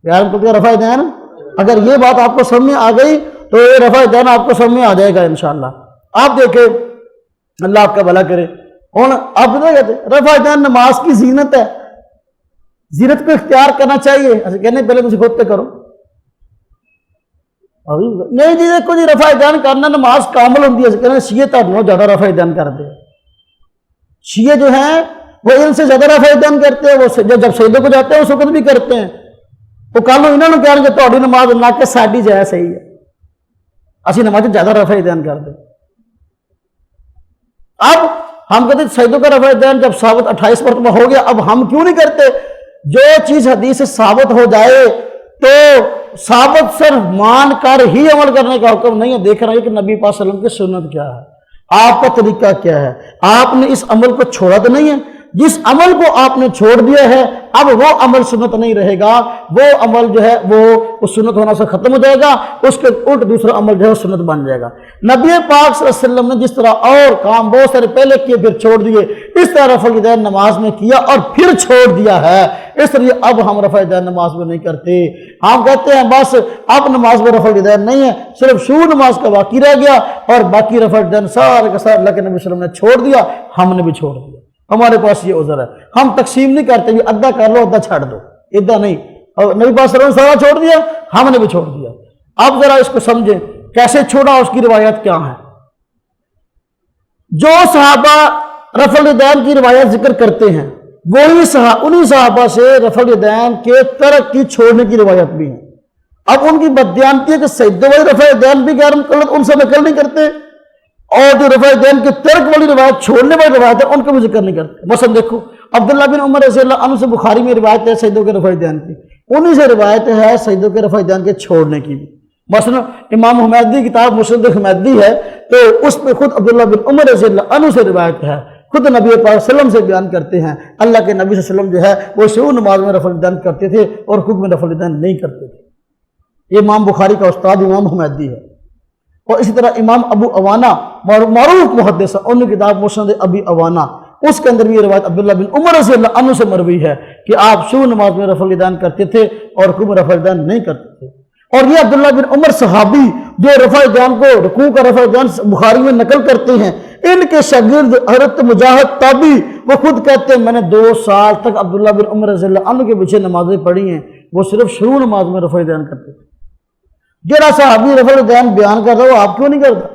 غیر مقلد کا رفع دین، اگر یہ بات آپ کو سمجھ میں آ گئی تو یہ رفع دین آپ کو سمجھ میں آ جائے گا انشاءاللہ۔ آپ دیکھیں اللہ آپ کا بھلا کرے، آپ نہیں کہتے رفع دین نماز کی زینت ہے، زینت کو اختیار کرنا چاہیے، ایسے کہنے پہلے مجھے خود پہ کرو نہیں جی دیکھو جی رفع دین کرنا نماز کامل ہوتی ہے، کہنے شیعہ تو زیادہ رفع دین کرتے ہیں، شیعہ جو ہیں وہ ان سے زیادہ رفع دین کرتے ہیں، وہ جب سجدے کو جاتے ہیں اس وقت بھی کرتے ہیں، وہ کل انہوں نے کہا کہ تہاڈی نماز نہ کہ ساڈی جو ہے صحیح ہے، اسی نماز زیادہ رفع دین کرتے ہیں۔ اب ہم کہتے ہیں سجدوں کا رفع دین جب ثابت 28 مرتبہ ہو گیا، اب ہم کیوں نہیں کرتے؟ جو چیز حدیث سے ثابت ہو جائے تو ثابت صرف مان کر ہی عمل کرنے کا حکم نہیں ہے، دیکھ رہا ہے کہ نبی پاک صلی اللہ علیہ وسلم کی سنت کیا ہے، آپ کا طریقہ کیا ہے، آپ نے اس عمل کو چھوڑا تو نہیں ہے، جس عمل کو آپ نے چھوڑ دیا ہے اب وہ عمل سنت نہیں رہے گا، وہ عمل جو ہے وہ سنت ہونا سے ختم ہو جائے گا، اس کے الٹ دوسرا عمل جو ہے سنت بن جائے گا۔ نبی پاک صلی اللہ علیہ وسلم نے جس طرح اور کام بہت سارے پہلے کیے پھر چھوڑ دیے، اس طرح رفع دین نماز میں کیا اور پھر چھوڑ دیا ہے، اس لیے اب ہم رفع دین نماز میں نہیں کرتے۔ ہم کہتے ہیں بس اب نماز میں رفع دین نہیں ہے، صرف شروع نماز کا باقی رہ گیا اور باقی رفع دین سارے کا سارا اللہ کے نبی صلی اللہ علیہ وسلم نے چھوڑ دیا، ہم نے بھی چھوڑ دیا۔ ہمارے پاس یہ عذر ہے، ہم تقسیم نہیں کرتے بھی ادھا کر لو ادھا چھڑ دو، ادھا نہیں، اور نبی پاک صلی اللہ علیہ وسلم نے سارا چھوڑ دیا، ہم نے بھی چھوڑ دیا۔ اب ذرا اس کو سمجھیں کیسے چھوڑا، اس کی روایت کیا ہے۔ جو صحابہ رفع دین کی روایت ذکر کرتے ہیں وہی انہی صحابہ سے رفع دین کے ترک کی چھوڑنے کی روایت بھی ہے۔ اب ان کی بددیانتی ہے کہ سجدے والی رفع دین بھی غیر مقلد ان سے نقل نہیں کرتے، اور جو رفع دین کے ترک والی روایت چھوڑنے والی روایت ہے ان کا بھی ذکر نہیں کرتے۔ مثلا دیکھو عبداللہ بن عمر رضی اللہ عنہ سے بخاری میں روایت ہے سجدوں کے رفع دین کی، انہی سے روایت ہے سجدوں کے رفع دین کے چھوڑنے کی بھی۔ مثلا امام حمیدی کتاب مسند حمیدی ہے تو اس پہ خود عبداللہ بن عمر رضی اللہ عنہ سے روایت ہے، خود نبی پاک صلی اللہ علیہ وسلم سے بیان کرتے ہیں اللہ کے نبی صلی اللہ علیہ وسلم جو ہے وہ شروع نماز میں رفع دین کرتے تھے اور خود میں رفع دین نہیں کرتے تھے۔ یہ امام بخاری کا استاد امام حمیدی ہے۔ اور اسی طرح امام ابو عوانہ معروف محدث، ان کی کتاب مسند ابی عوانہ، اس کے اندر بھی یہ روایت عبداللہ بن عمر رضی اللہ عنہ سے مروی ہے کہ آپ شروع نماز میں رفع دین کرتے تھے اور خود میں رفع دین نہیں کرتے تھے۔ اور یہ عبداللہ بن عمر صحابی جو رفع یدین کو رکوع کا رفع یدین بخاری میں نقل کرتے ہیں، ان کے شاگرد حضرت مجاہد تابعی وہ خود کہتے ہیں میں نے 2 سال تک عبداللہ بن عمر رضی اللہ عنہ کے پیچھے نمازیں پڑھی ہیں، وہ صرف شروع نماز میں رفع یدین کرتے تھے۔ جرا صحابی رفع یدین بیان کر رہا ہو آپ کیوں نہیں کرتا؟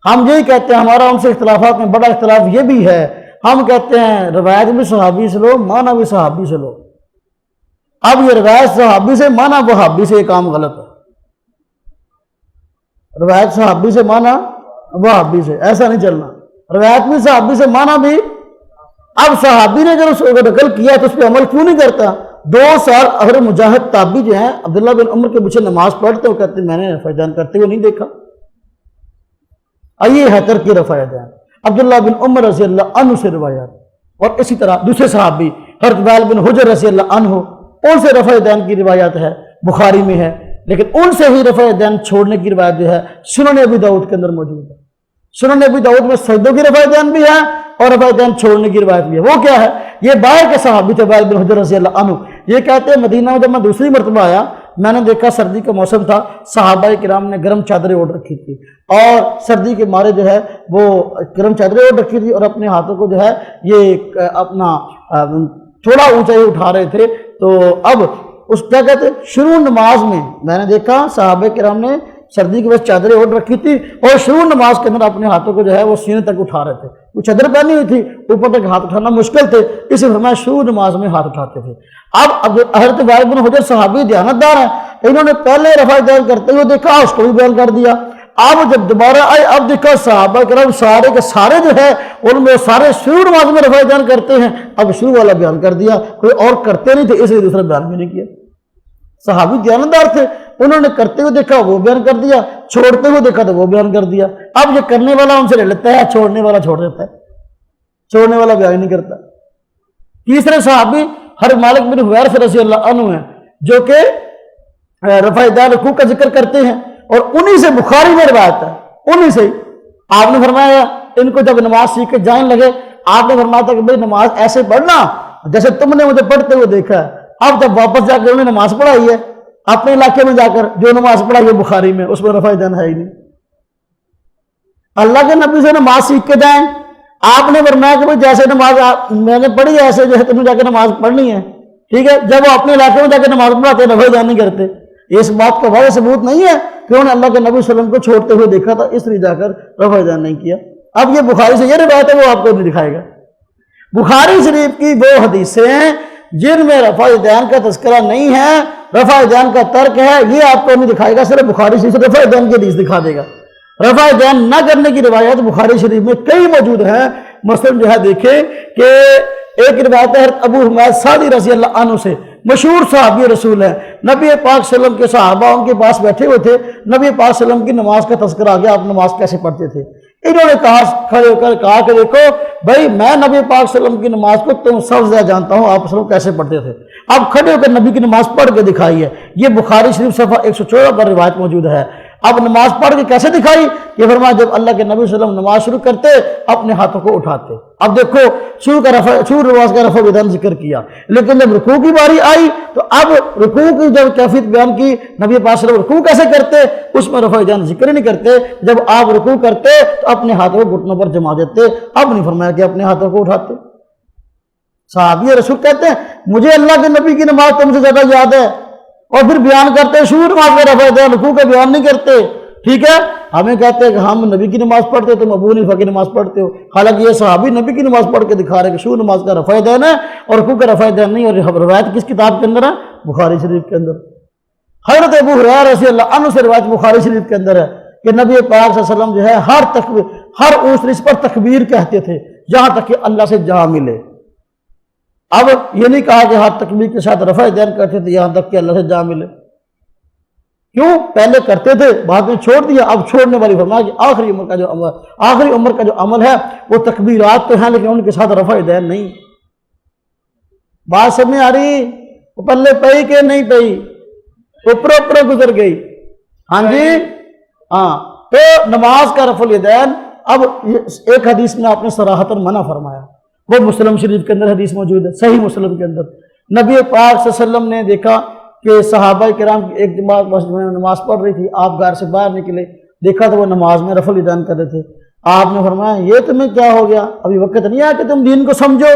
ہم یہی کہتے ہیں، ہمارا ان سے اختلافات میں بڑا اختلاف یہ بھی ہے، ہم کہتے ہیں روایت بھی صحابی سے لو، معنی بھی صحابی سے لو۔ اب یہ روایت صحابی سے معنی وہابی سے یہ کام غلط ہے، روایت صحابی سے معنی وہابی سے ایسا نہیں چلنا، روایت بھی صحابی سے معنی بھی۔ اب صحابی نے اگر اس کو نقل کیا تو اس پہ عمل کیوں نہیں کرتا؟ 2 سال اگر مجاہد تابعی جو ہیں عبداللہ بن عمر کے پیچھے نماز پڑھتے وہ کہتے ہیں میں نے رفع یدین کرتے ہوئے نہیں دیکھا۔ آئیے ہے ترک رفع یدین عبداللہ بن عمر رضی اللہ عنہ سے روایات، اور اسی طرح دوسرے صحابی حضرت وائل بن حجر رضی اللہ عنہ، ان سے رفع یدین کی روایات ہے، بخاری میں ہے، لیکن ان سے ہی رفع یدین چھوڑنے کی روایت جو ہے سنن ابی داؤد کے اندر موجود ہے۔ سنن ابی داؤد میں سجدوں کی رفع یدین بھی ہے اور رفع یدین چھوڑنے کی روایت بھی ہے۔ وہ کیا ہے؟ یہ باہر کے صحابی تھے وائل بن حجر رضی اللہ عنہ، یہ کہتے ہیں مدینہ میں جب میں دوسری مرتبہ آیا میں نے دیکھا سردی کا موسم تھا، صحابہ کرام نے گرم چادریں اوڑھ رکھی تھی اور سردی کے مارے جو ہے وہ گرم چادریں اوڑھ رکھی تھی اور اپنے ہاتھوں کو جو ہے یہ اپنا تھوڑا اونچا ہی اٹھا رہے تھے۔ تو اب اس کیا کہتے ہیں شروع نماز میں نے دیکھا صحابہ کرام نے سردی کی وجہ چادریں اوڑھ رکھی تھی اور شروع نماز کے اندر اپنے ہاتھوں کو جو ہے وہ سینے تک اٹھا رہے تھے، وہ چادر پہنی ہوئی تھی اوپر تک ہاتھ اٹھانا مشکل تھے، اسی فرمایا شروع نماز میں ہاتھ اٹھاتے تھے۔ اب حضرت وائل بن حجر صحابی دیانتدار ہیں، انہوں نے پہلے رفع یدین کرتے ہوئے دیکھا اس کو بھی بیان کر دیا۔ اب جب دوبارہ آئے اب دیکھا صحابہ کرام سارے کے سارے جو ہے ان میں سارے شروع نماز میں رفع یدین کرتے ہیں، اب شروع والا بیان کر دیا، کوئی اور کرتے نہیں تھے اس لیے دوسرا بیان بھی نہیں کیا۔ صحابی دیانتدار تھے، انہوں نے کرتے ہوئے دیکھا وہ بیان کر دیا، چھوڑتے ہوئے دیکھا تو وہ بیان کر دیا۔ اب یہ کرنے والا ان سے لے لیتا ہے، چھوڑنے والا چھوڑ دیتا ہے، چھوڑنے والا بیان نہیں کرتا۔ تیسرے صحابی حضرت مالک بن حویرث رضی اللہ عنہ ہیں جو کہ رفع یدین رکوع کا ذکر کرتے ہیں اور انہی سے بخاری میں روایت ہے، انہی سے آپ نے فرمایا ان کو جب نماز سیکھ کے جانے لگے آپ نے فرمایا تھا کہ بھائی نماز ایسے پڑھنا جیسے تم نے مجھے پڑھتے ہوئے دیکھا ہے۔ اب جب واپس جا کے انہوں نے نماز پڑھائی ہے اپنے علاقے میں جا کر، جو نماز پڑھائی ہے بخاری میں، اس میں رفع یدین ہے ہی نہیں۔ اللہ کے نبی سے نماز سیکھ کے جائیں، آپ نے فرمایا کہ جیسے نماز میں نے پڑھی ہے ایسے جو ہے تمہیں جا کے نماز پڑھنی ہے، ٹھیک ہے۔ جب وہ اپنے علاقے میں جا کے نماز پڑھاتے رفع یدین نہیں کرتے، اس بات کا واضح ثبوت نہیں ہے کہ انہوں نے اللہ کے نبی صلی اللہ علیہ وسلم کو چھوڑتے ہوئے دیکھا تھا اس لیے جا کر رفع یدین نہیں کیا۔ اب یہ بخاری سے یہ روایت ہے وہ آپ کو نہیں دکھائے گا۔ بخاری شریف کی وہ حدیثیں جن میں رفع یدین کا تذکرہ نہیں ہے، رفع یدین کا ترک ہے، یہ آپ کو نہیں دکھائے گا، صرف بخاری شریف سے رفع یدین کی حدیث دکھا دے گا۔ رفع یدین نہ کرنے کی روایت بخاری شریف میں کئی موجود ہیں، مثلا جو ہے دیکھیں کہ ایک روایت ہے ابو حمید سعدی رضی اللہ عنہ سے، مشہور صحابی رسول ہیں، نبی پاک صلی اللہ علیہ وسلم کے صحابہ ان کے پاس بیٹھے ہوئے تھے، نبی پاک صلی اللہ علیہ وسلم کی نماز کا تذکرہ آ گیا، آپ نماز کیسے پڑھتے تھے؟ انہوں نے کہا کھڑے ہو کر کہا کہ دیکھو بھائی میں نبی پاک صلی اللہ علیہ وسلم کی نماز کو تم سب سے جانتا ہوں، آپ وسلم کیسے پڑھتے تھے۔ اب کھڑے ہو کر نبی کی نماز پڑھ کے دکھائی ہے، یہ بخاری شریف صفحہ 114 پر روایت موجود ہے۔ اب نماز پڑھ کے کیسے دکھائی؟ یہ فرمایا جب اللہ کے نبی صلی اللہ علیہ وسلم نماز شروع کرتے اپنے ہاتھوں کو اٹھاتے۔ اب دیکھو شروع نماز کا رفع یدین ذکر کیا، لیکن جب رکوع کی باری آئی تو اب رکوع کی جب کیفیت بیان کی، نبی پاک صلی اللہ علیہ وسلم رکوع کیسے کرتے اس میں رفع یدین ذکر ہی نہیں کرتے۔ جب آپ رکوع کرتے تو اپنے ہاتھوں کو گھٹنوں پر جما دیتے، اب نہیں فرمایا کہ اپنے ہاتھوں کو اٹھاتے۔ صحابی رسول کہتے ہیں مجھے اللہ کے نبی کی نماز تم سے زیادہ یاد ہے، اور پھر بیان کرتے ہیں شروع نماز میں رفع یدین رکوع کا بیان نہیں کرتے، ٹھیک ہے۔ ہمیں کہتے ہیں کہ ہم نبی کی نماز پڑھتے تم ابو حنیفہ کی نماز پڑھتے ہو، حالانکہ یہ صحابی نبی کی نماز پڑھ کے دکھا رہے کہ شروع نماز کا رفع یدین ہے اور رکوع کا رفع یدین نہیں، اور روایت کس کتاب کے اندر ہے؟ بخاری شریف کے اندر۔ حضرت ابو ہریرہ رضی اللہ عنہ سے روایت بخاری شریف کے اندر ہے کہ نبی پاک صلی اللہ علیہ وسلم جو ہے ہر اونچ نس پر تکبیر کہتے تھے جہاں تک کہ اللہ سے جا ملے۔ اب یہ نہیں کہا کہ ہر تکبیر کے ساتھ رفع یدین کرتے تھے یہاں تک کہ اللہ سے جا ملے، کیوں؟ پہلے کرتے تھے بعد میں چھوڑ دیا، اب چھوڑنے والی فرمایا کہ آخری عمر کا جو عمل ہے وہ تکبیرات تو ہیں لیکن ان کے ساتھ رفع یدین نہیں۔ بات سمجھ آ رہی؟ وہ پلے پئی کہ نہیں پئی؟ اوپر گزر گئی؟ ہاں جی ہاں۔ تو نماز کا رفع الیدین اب ایک حدیث میں آپ نے صراحتاً منع فرمایا، وہ مسلم شریف کے اندر حدیث موجود ہے، صحیح مسلم کے اندر نبی پاک صلی اللہ علیہ وسلم نے دیکھا کہ صحابہ کرام کی ایک جماعت مسجد میں نماز پڑھ رہی تھی، آپ گھر سے باہر نکلے، دیکھا تو وہ نماز میں رفع الیدین کر رہے تھے۔ آپ نے فرمایا یہ تمہیں کیا ہو گیا، ابھی وقت نہیں آیا کہ تم دین کو سمجھو،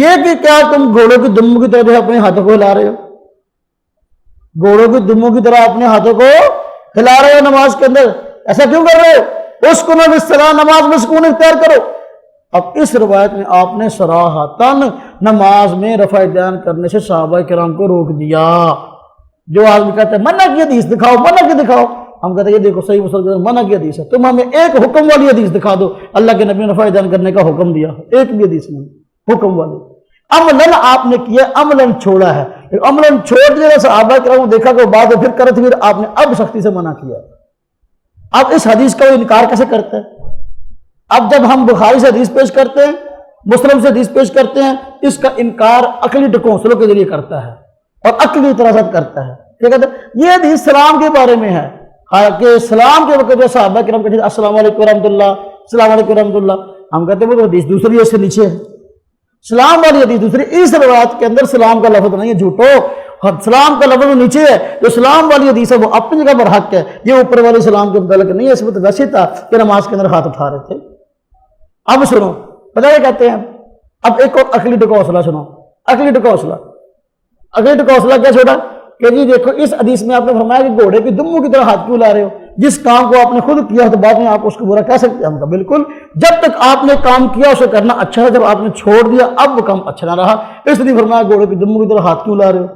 یہ کہ کیا تم گھوڑوں کی دموں کی طرح اپنے ہاتھوں کو ہلا رہے ہو، گھوڑوں کی دموں کی طرح اپنے ہاتھوں کو ہلا رہے ہو نماز کے اندر، ایسا کیوں کر رہے ہو؟ اسکنوا فی الصلاۃ، نماز میں سکون اختیار کرو۔ اب اس روایت میں آپ نے صراحتاً نماز میں رفع الیدین کرنے سے صحابہ کرام کو روک دیا۔ جو آدمی کہتے ہیں منع کی حدیث دکھاؤ، منع کی دکھاؤ، ہم کہتے ہیں یہ دیکھو صحیح مسلم منع کی حدیث ہے، تم ہمیں ایک حکم والی حدیث دکھا دو، اللہ کے نبی نے رفع الیدین کرنے کا حکم دیا، ایک بھی حدیث نہیں حکم والی۔ عملاً آپ نے کیا، عملاً چھوڑا ہے، عملاً چھوڑ دیا۔ صحابہ کرام دیکھا کہ بعد پھر کرے تھے، پھر آپ نے اب سختی سے منع کیا۔ اب اس حدیث کا وہ انکار کیسے کرتے ہیں؟ اب جب ہم بخاری سے حدیث پیش کرتے ہیں، مسلم سے حدیث پیش کرتے ہیں، اس کا انکار عقلی ڈکونسلوں کے ذریعے کرتا ہے اور عقلی اعتراضات کرتا ہے۔ کیا کہتے ہیں؟ یہ حدیث سلام کے بارے میں ہے، کہ سلام کے وقت جو صحابہ کرام کہتے ہیں السلام علیکم ورحمۃ اللہ، السلام علیکم ورحمۃ اللہ، ہم کہتے ہیں وہ حدیث دوسری ہے، اس سے نیچے ہے، سلام والی حدیث دوسری۔ اس روایت کے اندر سلام کا لفظ نہیں ہے، جھوٹو، سلام کا لفظ نیچے ہے، جو سلام والی حدیث ہے وہ اپنی جگہ پر حق ہے، یہ اوپر والے سلام کے متعلق نہیں ہے۔ اس وقت ویسے تھا کہ نماز کے اندر ہاتھ اٹھا رہے تھے۔ اب سنو، پتہ کیا کہتے ہیں؟ اب ایک اور عقلی ٹکوسلا سنو، عقلی ٹکوسلا، عقلی ٹکوسلا کیا چھوڑا کہ جی دیکھو اس حدیث میں آپ نے فرمایا کہ گھوڑے کی دموں کی طرح ہاتھ کیوں لا رہے ہو؟ جس کام کو آپ نے خود کیا تو بعد میں آپ اس کو برا کہہ سکتے ہیں؟ ہم کہا بالکل، جب تک آپ نے کام کیا اسے کرنا اچھا ہے، جب آپ نے چھوڑ دیا اب وہ کام اچھا نہ رہا، اس لیے فرمایا گھوڑے کی دموں کی طرح ہاتھ کیوں لا رہے ہو؟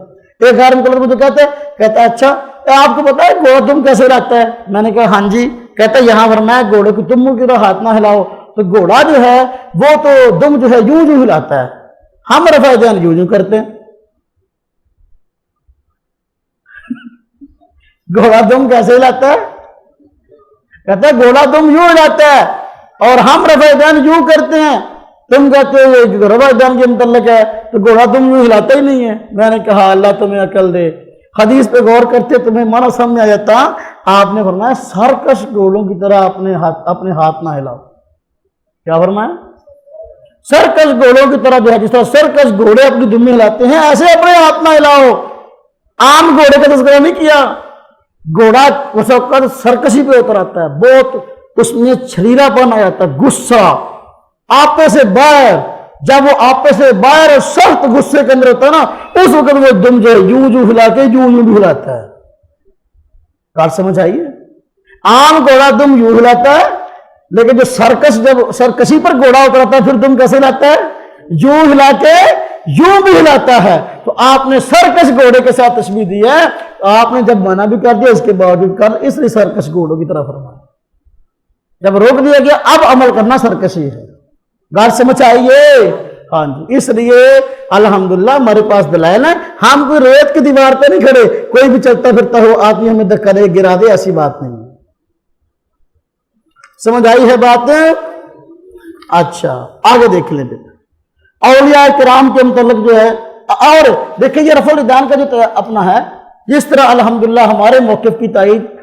ایک غیر مقلد مجھے کہتا ہے اچھا آپ کو پتا ہے گھوڑا دم کیسے لاتا ہے؟ میں نے کہا ہاں جی۔ کہتا ہے یہاں فرمایا گھوڑے کی دموں کی طرح ہاتھ نہ ہلاؤ، تو گھوڑا جو ہے وہ تو دم جو ہے یوں یوں ہلاتا ہے، ہم رفع الیدین یوں یوں کرتے ہیں۔ گھوڑا دم کیسے ہلاتا ہے؟ کہتا ہے گھوڑا دم یوں ہلاتا ہے اور ہم رفع الیدین یوں کرتے ہیں، تم کہتے ہو یہ رفع الیدین کے متعلق ہے تو گھوڑا دم یوں ہلاتا ہی نہیں ہے۔ میں نے کہا اللہ تمہیں عقل دے، حدیث پہ غور کرتے تمہیں معنی سمجھ آ جاتا۔ آپ نے فرمایا سرکش گھوڑوں کی طرح اپنے ہاتھ نہ ہلاؤ۔ کیا فرمایا؟ سرکش گھوڑوں کی طرح جو ہے، جس طرح سرکش گھوڑے اپنی دمیں ہلاتے ہیں ایسے اپنے ہاتھ نہ ہلاؤ۔ عام گھوڑے کا تذکرہ نہیں کیا، گھوڑا اس وقت سرکشی پہ اتر آتا ہے، بہت اس میں چھریرا پن آ جاتا ہے، غصہ آپے سے باہر، جب وہ آپے سے باہر اور سخت غصے کے اندر ہوتا ہے نا، اس وقت وہ دم جو ہے یوں یوں ہلا کے یوں یوں بھی ہلاتا ہے۔ بات سمجھ آئیے؟ عام گھوڑا دم یوں ہلاتا ہے، لیکن جو سرکش جب سرکشی پر گھوڑا اترتا ہے پھر دم کیسے ہلاتا ہے؟ یوں ہلا کے یوں بھی ہلاتا ہے۔ تو آپ نے سرکش گھوڑے کے ساتھ تشبیہ دی ہے، آپ نے جب منع بھی کر دیا اس کے باوجود کر، اس لیے سرکش گھوڑوں کی طرف فرمایا۔ جب روک دیا گیا اب عمل کرنا سرکشی ہے۔ بات سمجھ آئیے؟ ہاں جی، اس لیے الحمدللہ ہمارے پاس دلائل ہیں، ہم کوئی ریت کی دیوار پہ نہیں کھڑے، کوئی بھی چلتا پھرتا ہو آدمی ہمیں دھکا دے گرا دے، ایسی بات نہیں ہے۔ سمجھ آئی ہے باتیں؟ اچھا آگے دیکھ لیں بیٹا، اولیاء کرام کے متعلق جو ہے، اور دیکھیں یہ رفع الیدین کا جو اپنا ہے، جس طرح الحمدللہ ہمارے موقف کی تائید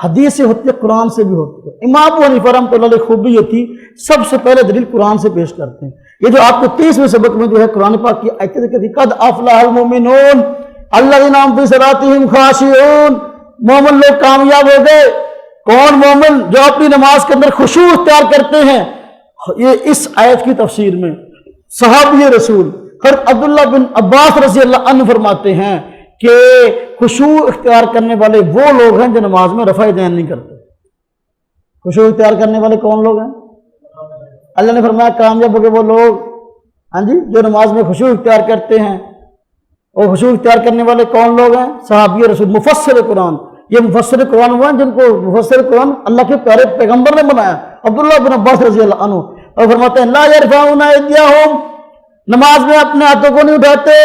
حدیث سے ہوتی ہے، قرآن سے بھی ہوتی ہے۔ امام ابو حنیفہ رحمۃ اللہ علیہ خوبی یہ تھی، سب سے پہلے دلیل قرآن سے پیش کرتے ہیں۔ یہ جو آپ کو 30ویں سبق میں جو ہے قرآن پاک کی آیتیں ذکر تھی، قد افلح المؤمنون الذین هم فی صلاتهم خاشعون، مومن لوگ کامیاب ہو گئے۔ کون مومن؟ جو اپنی نماز کے اندر خشوع اختیار کرتے ہیں۔ یہ اس آیت کی تفسیر میں صحابی رسول حضرت عبداللہ بن عباس رضی اللہ عنہ فرماتے ہیں کہ خشوع اختیار کرنے والے وہ لوگ ہیں جو نماز میں رفع الیدین نہیں کرتے۔ خشوع اختیار کرنے والے کون لوگ ہیں؟ اللہ نے فرمایا کامیاب ہو گئے وہ لوگ، ہاں جی، جو نماز میں خشوع اختیار کرتے ہیں۔ اور خشوع اختیار کرنے والے کون لوگ ہیں؟ صحابی رسول، مفسر قرآن۔ یہ مفسر قرآن ہوا جن کو مفسر قرآن اللہ کے پیارے پیغمبر نے بنایا، عبداللہ بن عباس رضی اللہ عنہ، اور فرماتے ہیں لا یرفعون ایدیہم، نماز میں اپنے ہاتھوں کو نہیں اٹھاتے۔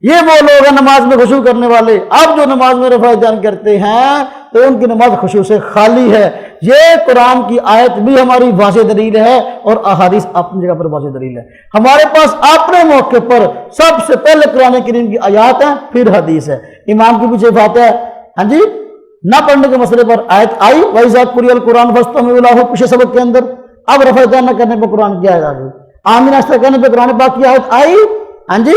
یہ وہ لوگ ہیں نماز میں خشوع کرنے والے۔ اب جو نماز میں رفع الیدین کرتے ہیں تو ان کی نماز خشوع سے خالی ہے۔ یہ قرآن کی آیت بھی ہماری واضح دلیل ہے اور احادیث اپنی جگہ پر واضح دلیل ہے۔ ہمارے پاس اپنے موقع پر سب سے پہلے قرآن کریم کی آیات ہیں، پھر حدیث ہے۔ امام کے پیچھے فاتحہ ہے، ہاں جی، نہ پڑھنے کے مسئلے پر آیت آئی وَإِذَا قُرِئَ الْقُرْآنُ فَاسْتَمِعُوا لَهُ، پچھلے سبق کے اندر۔ اب رفع الیدین نہ کرنے پر قرآن کی آیت آ گئی، آمین آہستہ کرنے پر قرآن پاک کی آیت آئی، ہاں جی،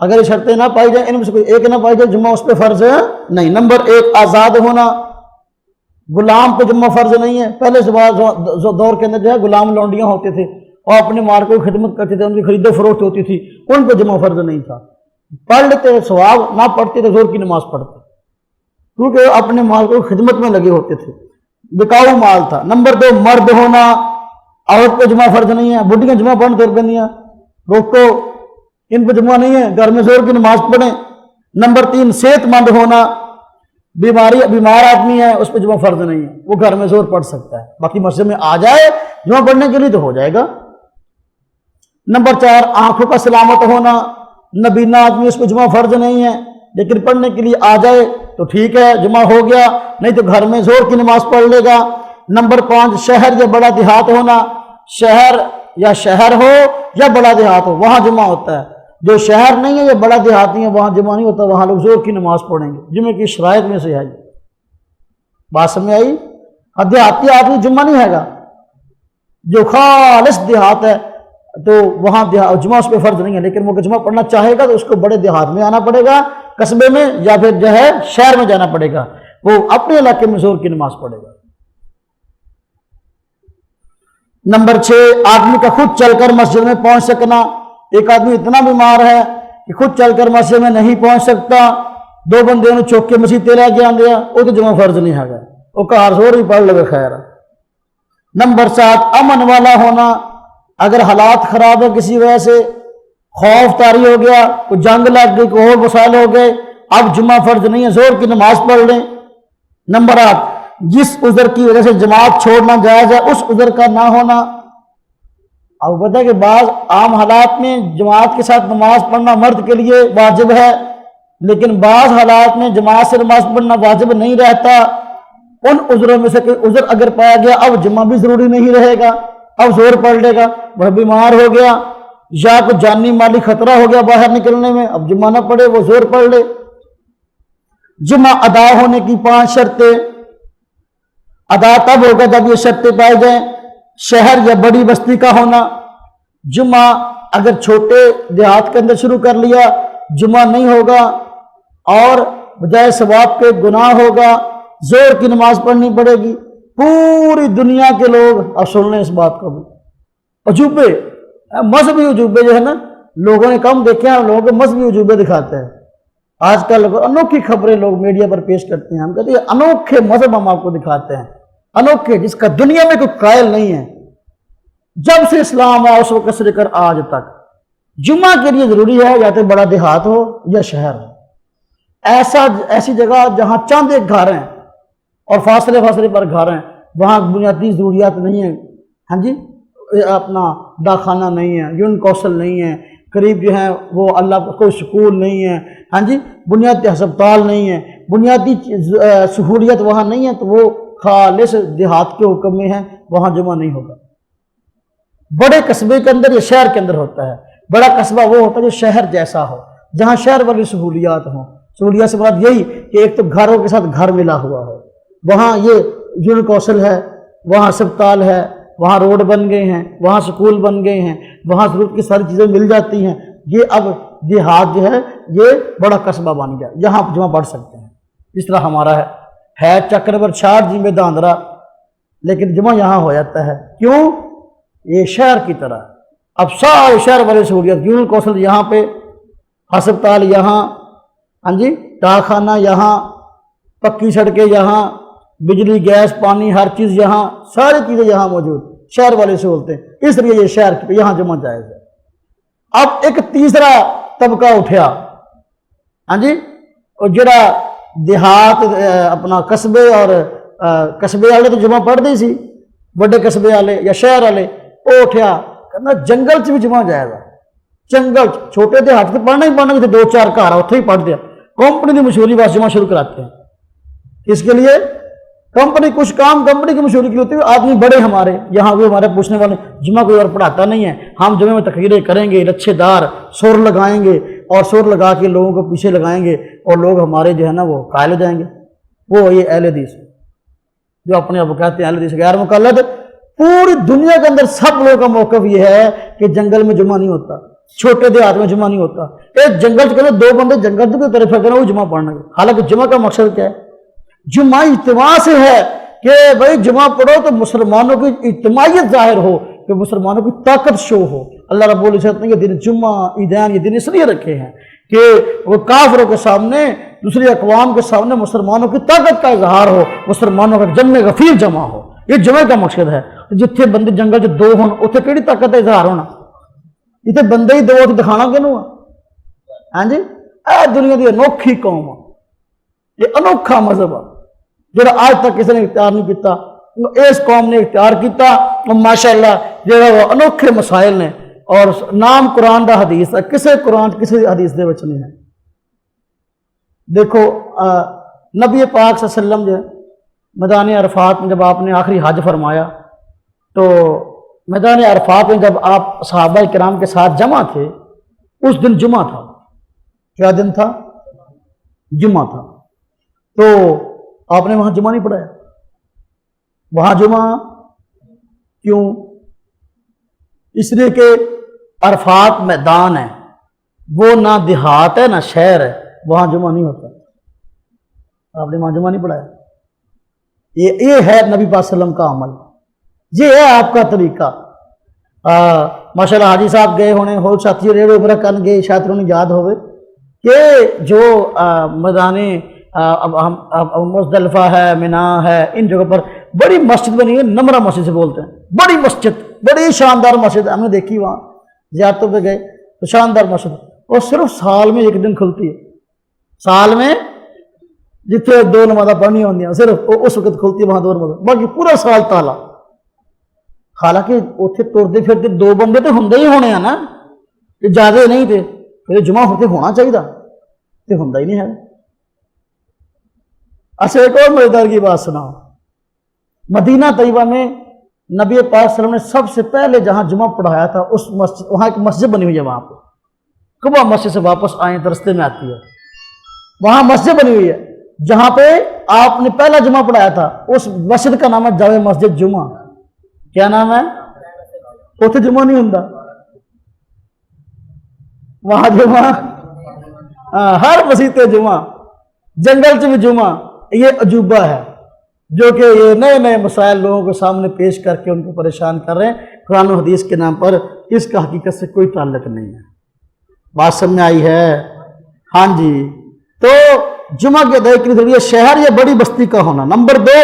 اگر یہ شرطیں نہ پائی جائیں، ان میں سے کوئی ایک نہ پائی جائے، جمعہ اس پہ فرض ہے نہیں۔ نمبر 1 آزاد ہونا، غلام پہ جمعہ فرض نہیں ہے۔ پہلے دور کے اندر جو ہے غلام لونڈیاں ہوتے تھے اور اپنے مالکوں کی خدمت کرتے تھے، ان کی خرید و فروخت ہوتی تھی، ان پہ جمعہ فرض نہیں تھا۔ پڑھ لیتے ثواب، نہ پڑھتے تو زور کی نماز پڑھتے، کیونکہ وہ اپنے مالکوں کی خدمت میں لگے ہوتے تھے، بکاؤ مال تھا۔ نمبر 2 مرد ہونا، عورت پہ جمعہ فرض نہیں ہے۔ بڈھیاں جمعہ پڑھنے طور پہ نہیں ہے، روکو، ان پہ جمعہ نہیں ہے، گھر میں زور کی نماز پڑھیں۔ نمبر 3 صحت مند ہونا، بیمار آدمی ہے اس پہ جمعہ فرض نہیں ہے، وہ گھر میں زور پڑھ سکتا ہے، باقی مسجد میں آ جائے جمعہ پڑھنے کے لیے تو ہو جائے گا۔ نمبر 4 آنکھوں کا سلامت ہونا، نابینا آدمی اس پہ جمعہ فرض نہیں ہے، لیکن پڑھنے کے لیے آ جائے تو ٹھیک ہے، جمعہ ہو گیا، نہیں تو گھر میں زور کی نماز پڑھ لے گا۔ نمبر 5 شہر یا بڑا دیہات ہونا، شہر ہو یا بڑا دیہات ہو وہاں جمعہ ہوتا ہے۔ جو شہر نہیں ہے یا بڑا دیہات نہیں ہے وہاں جمعہ نہیں ہوتا، وہاں لوگ زور کی نماز پڑھیں گے، جمعے کی شرائط میں سے ہے۔ بات سمجھ آئی؟ دیہاتی آدمی جمعہ نہیں ہے گا، جو خالص دیہات ہے تو وہاں جمعہ اس پہ فرض نہیں ہے، لیکن وہ جمعہ پڑھنا چاہے گا تو اس کو بڑے دیہات میں آنا پڑے گا، قصبے میں، یا پھر جو ہے شہر میں جانا پڑے گا، وہ اپنے علاقے میں زور کی نماز پڑھے گا۔ نمبر 6 آدمی کا خود چل کر مسجد میں پہنچ سکنا۔ ایک آدمی اتنا بیمار ہے کہ خود چل کر مسجد میں نہیں پہنچ سکتا، 2 بندے نے چوک کے مسجد تیرا گیان دیا، وہ تو جمعہ فرض نہیں ہے گا، وہ کہا زور ہی پڑھ لگے خیر۔ نمبر 7 امن والا ہونا، اگر حالات خراب ہے کسی وجہ سے، خوف طاری ہو گیا، کوئی جنگ لگ گئی، کوئی اور مسائل ہو گئے، اب جمعہ فرض نہیں ہے، زور کی نماز پڑھ لیں۔ نمبر 8 جس عذر کی وجہ سے جماعت چھوڑنا جائز ہے اس عذر کا نہ ہونا۔ اب پتہ ہے کہ بعض عام حالات میں جماعت کے ساتھ نماز پڑھنا مرد کے لیے واجب ہے، لیکن بعض حالات میں جماعت سے نماز پڑھنا واجب نہیں رہتا۔ ان عذروں میں سے کوئی عذر اگر پایا گیا اب جمعہ بھی ضروری نہیں رہے گا، اب زور پڑھ لے گا، وہ بیمار ہو گیا یا کوئی جانی مالی خطرہ ہو گیا باہر نکلنے میں، اب جمعہ نہ پڑھے، وہ زور پڑھ لے۔ جمعہ ادا ہونے کی 5 شرطیں۔ ادا تب ہوگا جب یہ شرطیں پائی جائیں: شہر یا بڑی بستی کا ہونا، جمعہ اگر چھوٹے دیہات کے اندر شروع کر لیا جمعہ نہیں ہوگا، اور بجائے ثواب کے گناہ ہوگا، زور کی نماز پڑھنی پڑے گی۔ پوری دنیا کے لوگ اب سن لیں اس بات کو بھی، عجوبے، مذہبی عجوبے جو ہے نا، لوگوں نے کم دیکھے ہیں، لوگوں کو مذہبی عجوبے دکھاتے ہیں۔ آج کل انوکھی خبریں لوگ میڈیا پر پیش کرتے ہیں، ہم کہتے ہیں انوکھے مذہب ہم آپ کو دکھاتے ہیں، انوکھے جس کا دنیا میں کوئی قائل نہیں ہے، جب سے اسلام آیا اس وقت سے لے کر آج تک۔ جمعہ کے لیے ضروری ہے یا تو بڑا دیہات ہو یا شہر ہو، ایسی جگہ جہاں چند ایک گھر ہیں اور فاصلے پر گھر ہیں، وہاں بنیادی ضروریات نہیں ہیں، ہاں جی، اپنا داخانہ نہیں ہے، یون کوسل نہیں ہے، قریب جو ہے وہ اللہ کوئی سکول نہیں ہے، ہاں جی، بنیادی ہسپتال نہیں ہے، بنیادی سہولیت وہاں نہیں ہے، تو وہ خالص دیہات کے حکم میں ہے، وہاں جمعہ نہیں ہوگا۔ بڑے قصبے کے اندر یا شہر کے اندر ہوتا ہے۔ بڑا قصبہ وہ ہوتا ہے جو شہر جیسا ہو، جہاں شہر والی سہولیات ہوں۔ سہولیات سے مراد یہی کہ ایک تو گھروں کے ساتھ گھر ملا ہوا ہو، وہاں یہ یون کوسل ہے، وہاں ہسپتال ہے، وہاں روڈ بن گئے ہیں، وہاں سکول بن گئے ہیں، وہاں ضرورت کی ساری چیزیں مل جاتی ہیں۔ یہ اب دیہات جو ہے یہ بڑا قصبہ بن گیا، یہاں آپ جمعہ پڑھ سکتے ہیں۔ جس طرح ہمارا ہے چکربر چھاڑ جی میں داندرا، لیکن جمعہ یہاں ہو جاتا ہے، کیوں؟ یہ شہر کی طرح اب سارے شہر والی سہولیات، یون کوسل یہاں پہ، ہسپتال یہاں، ہاں جی، ڈاک خانہ یہاں، پکی سڑکیں یہاں، بجلی گیس پانی ہر چیز یہاں، ساری چیزیں یہاں موجود، شہر والی سہولتیں، اس لیے یہ شہر کی یہاں جمعہ جائز ہے۔ اب ایک تیسرا طبقہ اٹھیا، ہاں جی، اور جڑا دیہات اپنا قصبے اور قصبے والے تو جمعہ پڑھ دی سی، بڑے قصبے والے یا شہر والے، وہ اٹھیا کہنا جنگل چ بھی جمعہ جائے گا۔ جنگل چھوٹے دیہات تو پڑھنا ہی پڑھنا، جیسے 2-4 گھر اتنے ہی پڑھ دیا، کمپنی کی مشہوری بس جمعہ شروع کراتے ہیں۔ اس کے لیے کمپنی کچھ کام کمپنی کی مشہوری کی ہوتی ہے، آدمی بڑے ہمارے یہاں وہ ہمارے پوچھنے والے، جمعہ کوئی اور پڑھاتا نہیں ہے، ہم جمعہ میں تقریریں کریں گے، لچھے دار سور لگائیں گے، اور سور لگا کے لوگوں کو پیچھے لگائیں گے، اور لوگ ہمارے جو ہے نا وہ قائل ہو جائیں گے۔ وہ یہ اہل حدیث جو اپنے آپ کہتے ہیں اہل حدیث غیر مقلد۔ پوری دنیا کے اندر سب لوگوں کا موقف یہ ہے کہ جنگل میں جمعہ نہیں ہوتا، چھوٹے دیہات میں جمعہ نہیں ہوتا. ایک جنگل کے اندر 2 بندے جنگل کی طرف ہے وہ جمعہ پڑھنا ہے. حالانکہ جمعہ کا مقصد کیا ہے؟ جمعہ اجتماع سے ہے کہ بھائی جمعہ پڑھو تو مسلمانوں کی اجتماعیت ظاہر ہو، کہ مسلمانوں کی طاقت شو ہو. اللہ رب العزت نے یہ دن جمعہ عیدین یہ دن اس لیے رکھے ہیں کہ وہ کافروں کے سامنے، دوسری اقوام کے سامنے مسلمانوں کی طاقت کا اظہار ہو، مسلمانوں کا جم غفیر جمع ہو. یہ جمعہ کا مقصد ہے. جتنے بندے جنگل چ 2 ہون اتنے کہڑی طاقت کا اظہار ہونا؟ اتنے بندے ہی 2 تو دکھانا کینوں؟ ہاں جی، اے دنیا کی انوکھی قوم، یہ انوکھا مذہب جو آج تک کسی نے اختیار نہیں کیتا، اس قوم نے اختیار کیتا. اور ماشاءاللہ جو وہ انوکھے مسائل نے، اور نام قرآن دا حدیث ہے، کسی قرآن کسی حدیث دے وچ نہیں ہے. دیکھو نبی پاک صلی اللہ علیہ وسلم جو میدان عرفات میں جب آپ نے آخری حج فرمایا تو میدان عرفات میں جب آپ صحابہ کرام کے ساتھ جمع تھے، اس دن جمعہ تھا. کیا دن تھا؟ جمعہ تھا. تو آپ نے وہاں جمعہ نہیں پڑھایا. وہاں جمعہ کیوں؟ اس لیے کہ عرفات میدان ہے، وہ نہ دیہات ہے نہ شہر ہے، وہاں جمعہ نہیں ہوتا. آپ نے وہاں جمعہ نہیں پڑھایا. یہ ہے نبی پاک صلی اللہ علیہ وسلم کا عمل، یہ ہے آپ کا طریقہ. ماشاءاللہ حاجی صاحب گئے ہونے ہو، ساتھی ریڑے برا کر گئے، شاید انہوں نے یاد ہوئے کہ جو میدان مزدلفہ ہے، منا ہے، ان جگہ پر بڑی مسجد بنی ہے، نمرہ مسجد سے بولتے ہیں. بڑی مسجد، بڑی شاندار مسجد ہم نے دیکھی. وہاں زیارتوں پہ گئے تو شاندار مسجد، اور صرف سال میں 1 دن کھلتی ہے. سال میں جتنے 2 نمازیں پڑھنی ہوندی ہیں صرف اس وقت کھلتی ہے وہاں 2 نمازیں، باقی پورا سال تالا. حالانکہ اتنے ترتے پھرتے 2 بندے تو ہوندے ہی ہونے ہیں نا، کہ زیادہ نہیں تھے. پھر جمعہ ہوتے ہونا چاہیے تو ہوندہ ہی نہیں ہے. اچھا ایک اور مزیدار کی بات سناؤ. مدینہ طیبہ میں نبی پاک صلی اللہ علیہ وسلم نے سب سے پہلے جہاں جمعہ پڑھایا تھا اس مسجد، وہاں ایک مسجد بنی ہوئی ہے. وہاں پہ قبا مسجد سے واپس آئیں تو رستے میں آتی ہے، وہاں مسجد بنی ہوئی ہے جہاں پہ آپ نے پہلا جمعہ پڑھایا تھا. اس مسجد کا نام ہے جامع مسجد جمعہ. کیا نام ہے؟ اتنے جمعہ نہیں ہوتا وہاں جمعہ، ہر مسجد پہ جمعہ، جنگل سے بھی جمعہ. یہ عجوبہ ہے جو کہ یہ نئے نئے مسائل لوگوں کے سامنے پیش کر کے ان کو پریشان کر رہے ہیں. قرآن و حدیث کے نام پر اس کا حقیقت سے کوئی تعلق نہیں ہے. بات سمجھ آئی ہے؟ ہاں جی. تو جمعہ کے ادائی کے ذریعے شہر یا بڑی بستی کا ہونا. نمبر 2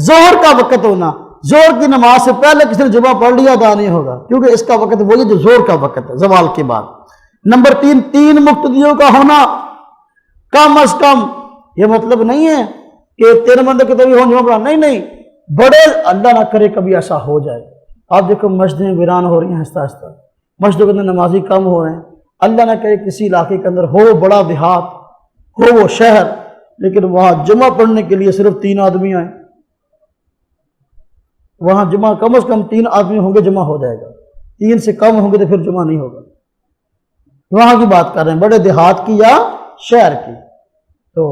ظہر کا وقت ہونا. ظہر کی نماز سے پہلے کسی نے جمعہ پڑھ لیا ادا نہیں ہوگا، کیونکہ اس کا وقت وہی جو ظہر کا وقت ہے، زوال کے بعد. نمبر 3 مقتدیوں کا ہونا کم از کم. یہ مطلب نہیں ہے کہ 13 بندے کے طبی ہوں جمعہ پڑھا، نہیں، بڑے اللہ نہ کرے کبھی ایسا ہو جائے. آپ دیکھو مسجدیں ویران ہو رہی ہیں آہستہ آہستہ، مسجدوں کے اندر نمازی کم ہو رہے ہیں. اللہ نہ کرے کسی علاقے کے اندر ہو بڑا دیہات، ہو وہ شہر، لیکن وہاں جمعہ پڑھنے کے لیے صرف 3 آدمی آئیں. وہاں جمعہ کم از کم 3 آدمی ہوں گے، جمعہ ہو جائے گا. 3 سے کم ہوں گے تو پھر جمعہ نہیں ہوگا. وہاں کی بات کر رہے ہیں، بڑے دیہات کی یا شہر کی. تو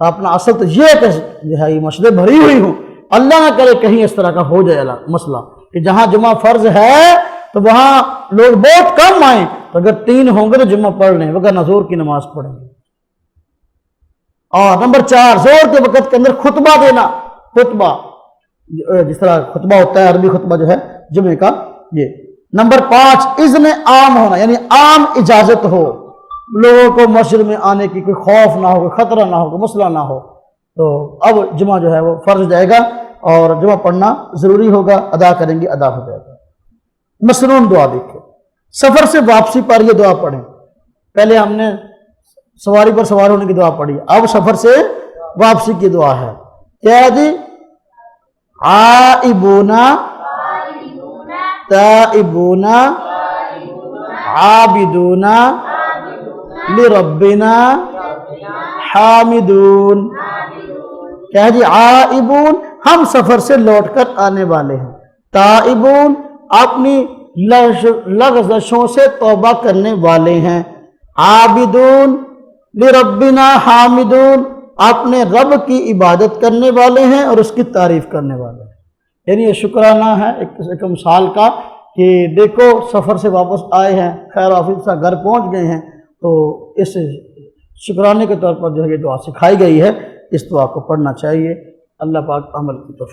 اپنا اصل تو یہ ہے کہ جو ہے یہ مسجدیں بھری ہوئی ہوں. اللہ نہ کرے کہیں اس طرح کا ہو جائے مسئلہ کہ جہاں جمعہ فرض ہے تو وہاں لوگ بہت کم آئیں، تو اگر 3 ہوں گے تو جمعہ پڑھ لیں، وغیرہ ظہر کی نماز پڑھیں گے. اور نمبر 4 ظہر کے وقت کے اندر خطبہ دینا. خطبہ جس طرح خطبہ ہوتا ہے عربی خطبہ جو ہے جمعے کا یہ. نمبر 5 اذن عام ہونا، یعنی عام اجازت ہو، لوگوں کو مسجد میں آنے کی کوئی خوف نہ ہو، کوئی خطرہ نہ ہو، کوئی مسئلہ نہ ہو. تو اب جمعہ جو ہے وہ فرض جائے گا اور جمعہ پڑھنا ضروری ہوگا، ادا کریں گے، ادا ہو جائے گا. مسنون دعا دیکھیں. سفر سے واپسی پر یہ دعا پڑھیں. پہلے ہم نے سواری پر سوار ہونے کی دعا پڑھی، اب سفر سے واپسی کی دعا ہے. کیا ہے جی؟ آئبونا تائبونا عابدونا لربنا حامدون. کیا ہے جی؟ عائبون ہم سفر سے لوٹ کر آنے والے ہیں. تائبون اپنی لغزشوں سے توبہ کرنے والے ہیں. عابدون لربنا حامدون اپنے رب کی عبادت کرنے والے ہیں اور اس کی تعریف کرنے والے ہیں. یعنی یہ شکرانہ ہے ایک مثال کا کہ دیکھو سفر سے واپس آئے ہیں، خیر آفیت سے گھر پہنچ گئے ہیں، تو اس شکرانے کے طور پر جو ہے یہ دعا سکھائی گئی ہے، اس دعا کو پڑھنا چاہیے۔ اللہ پاک عمل کی توفیق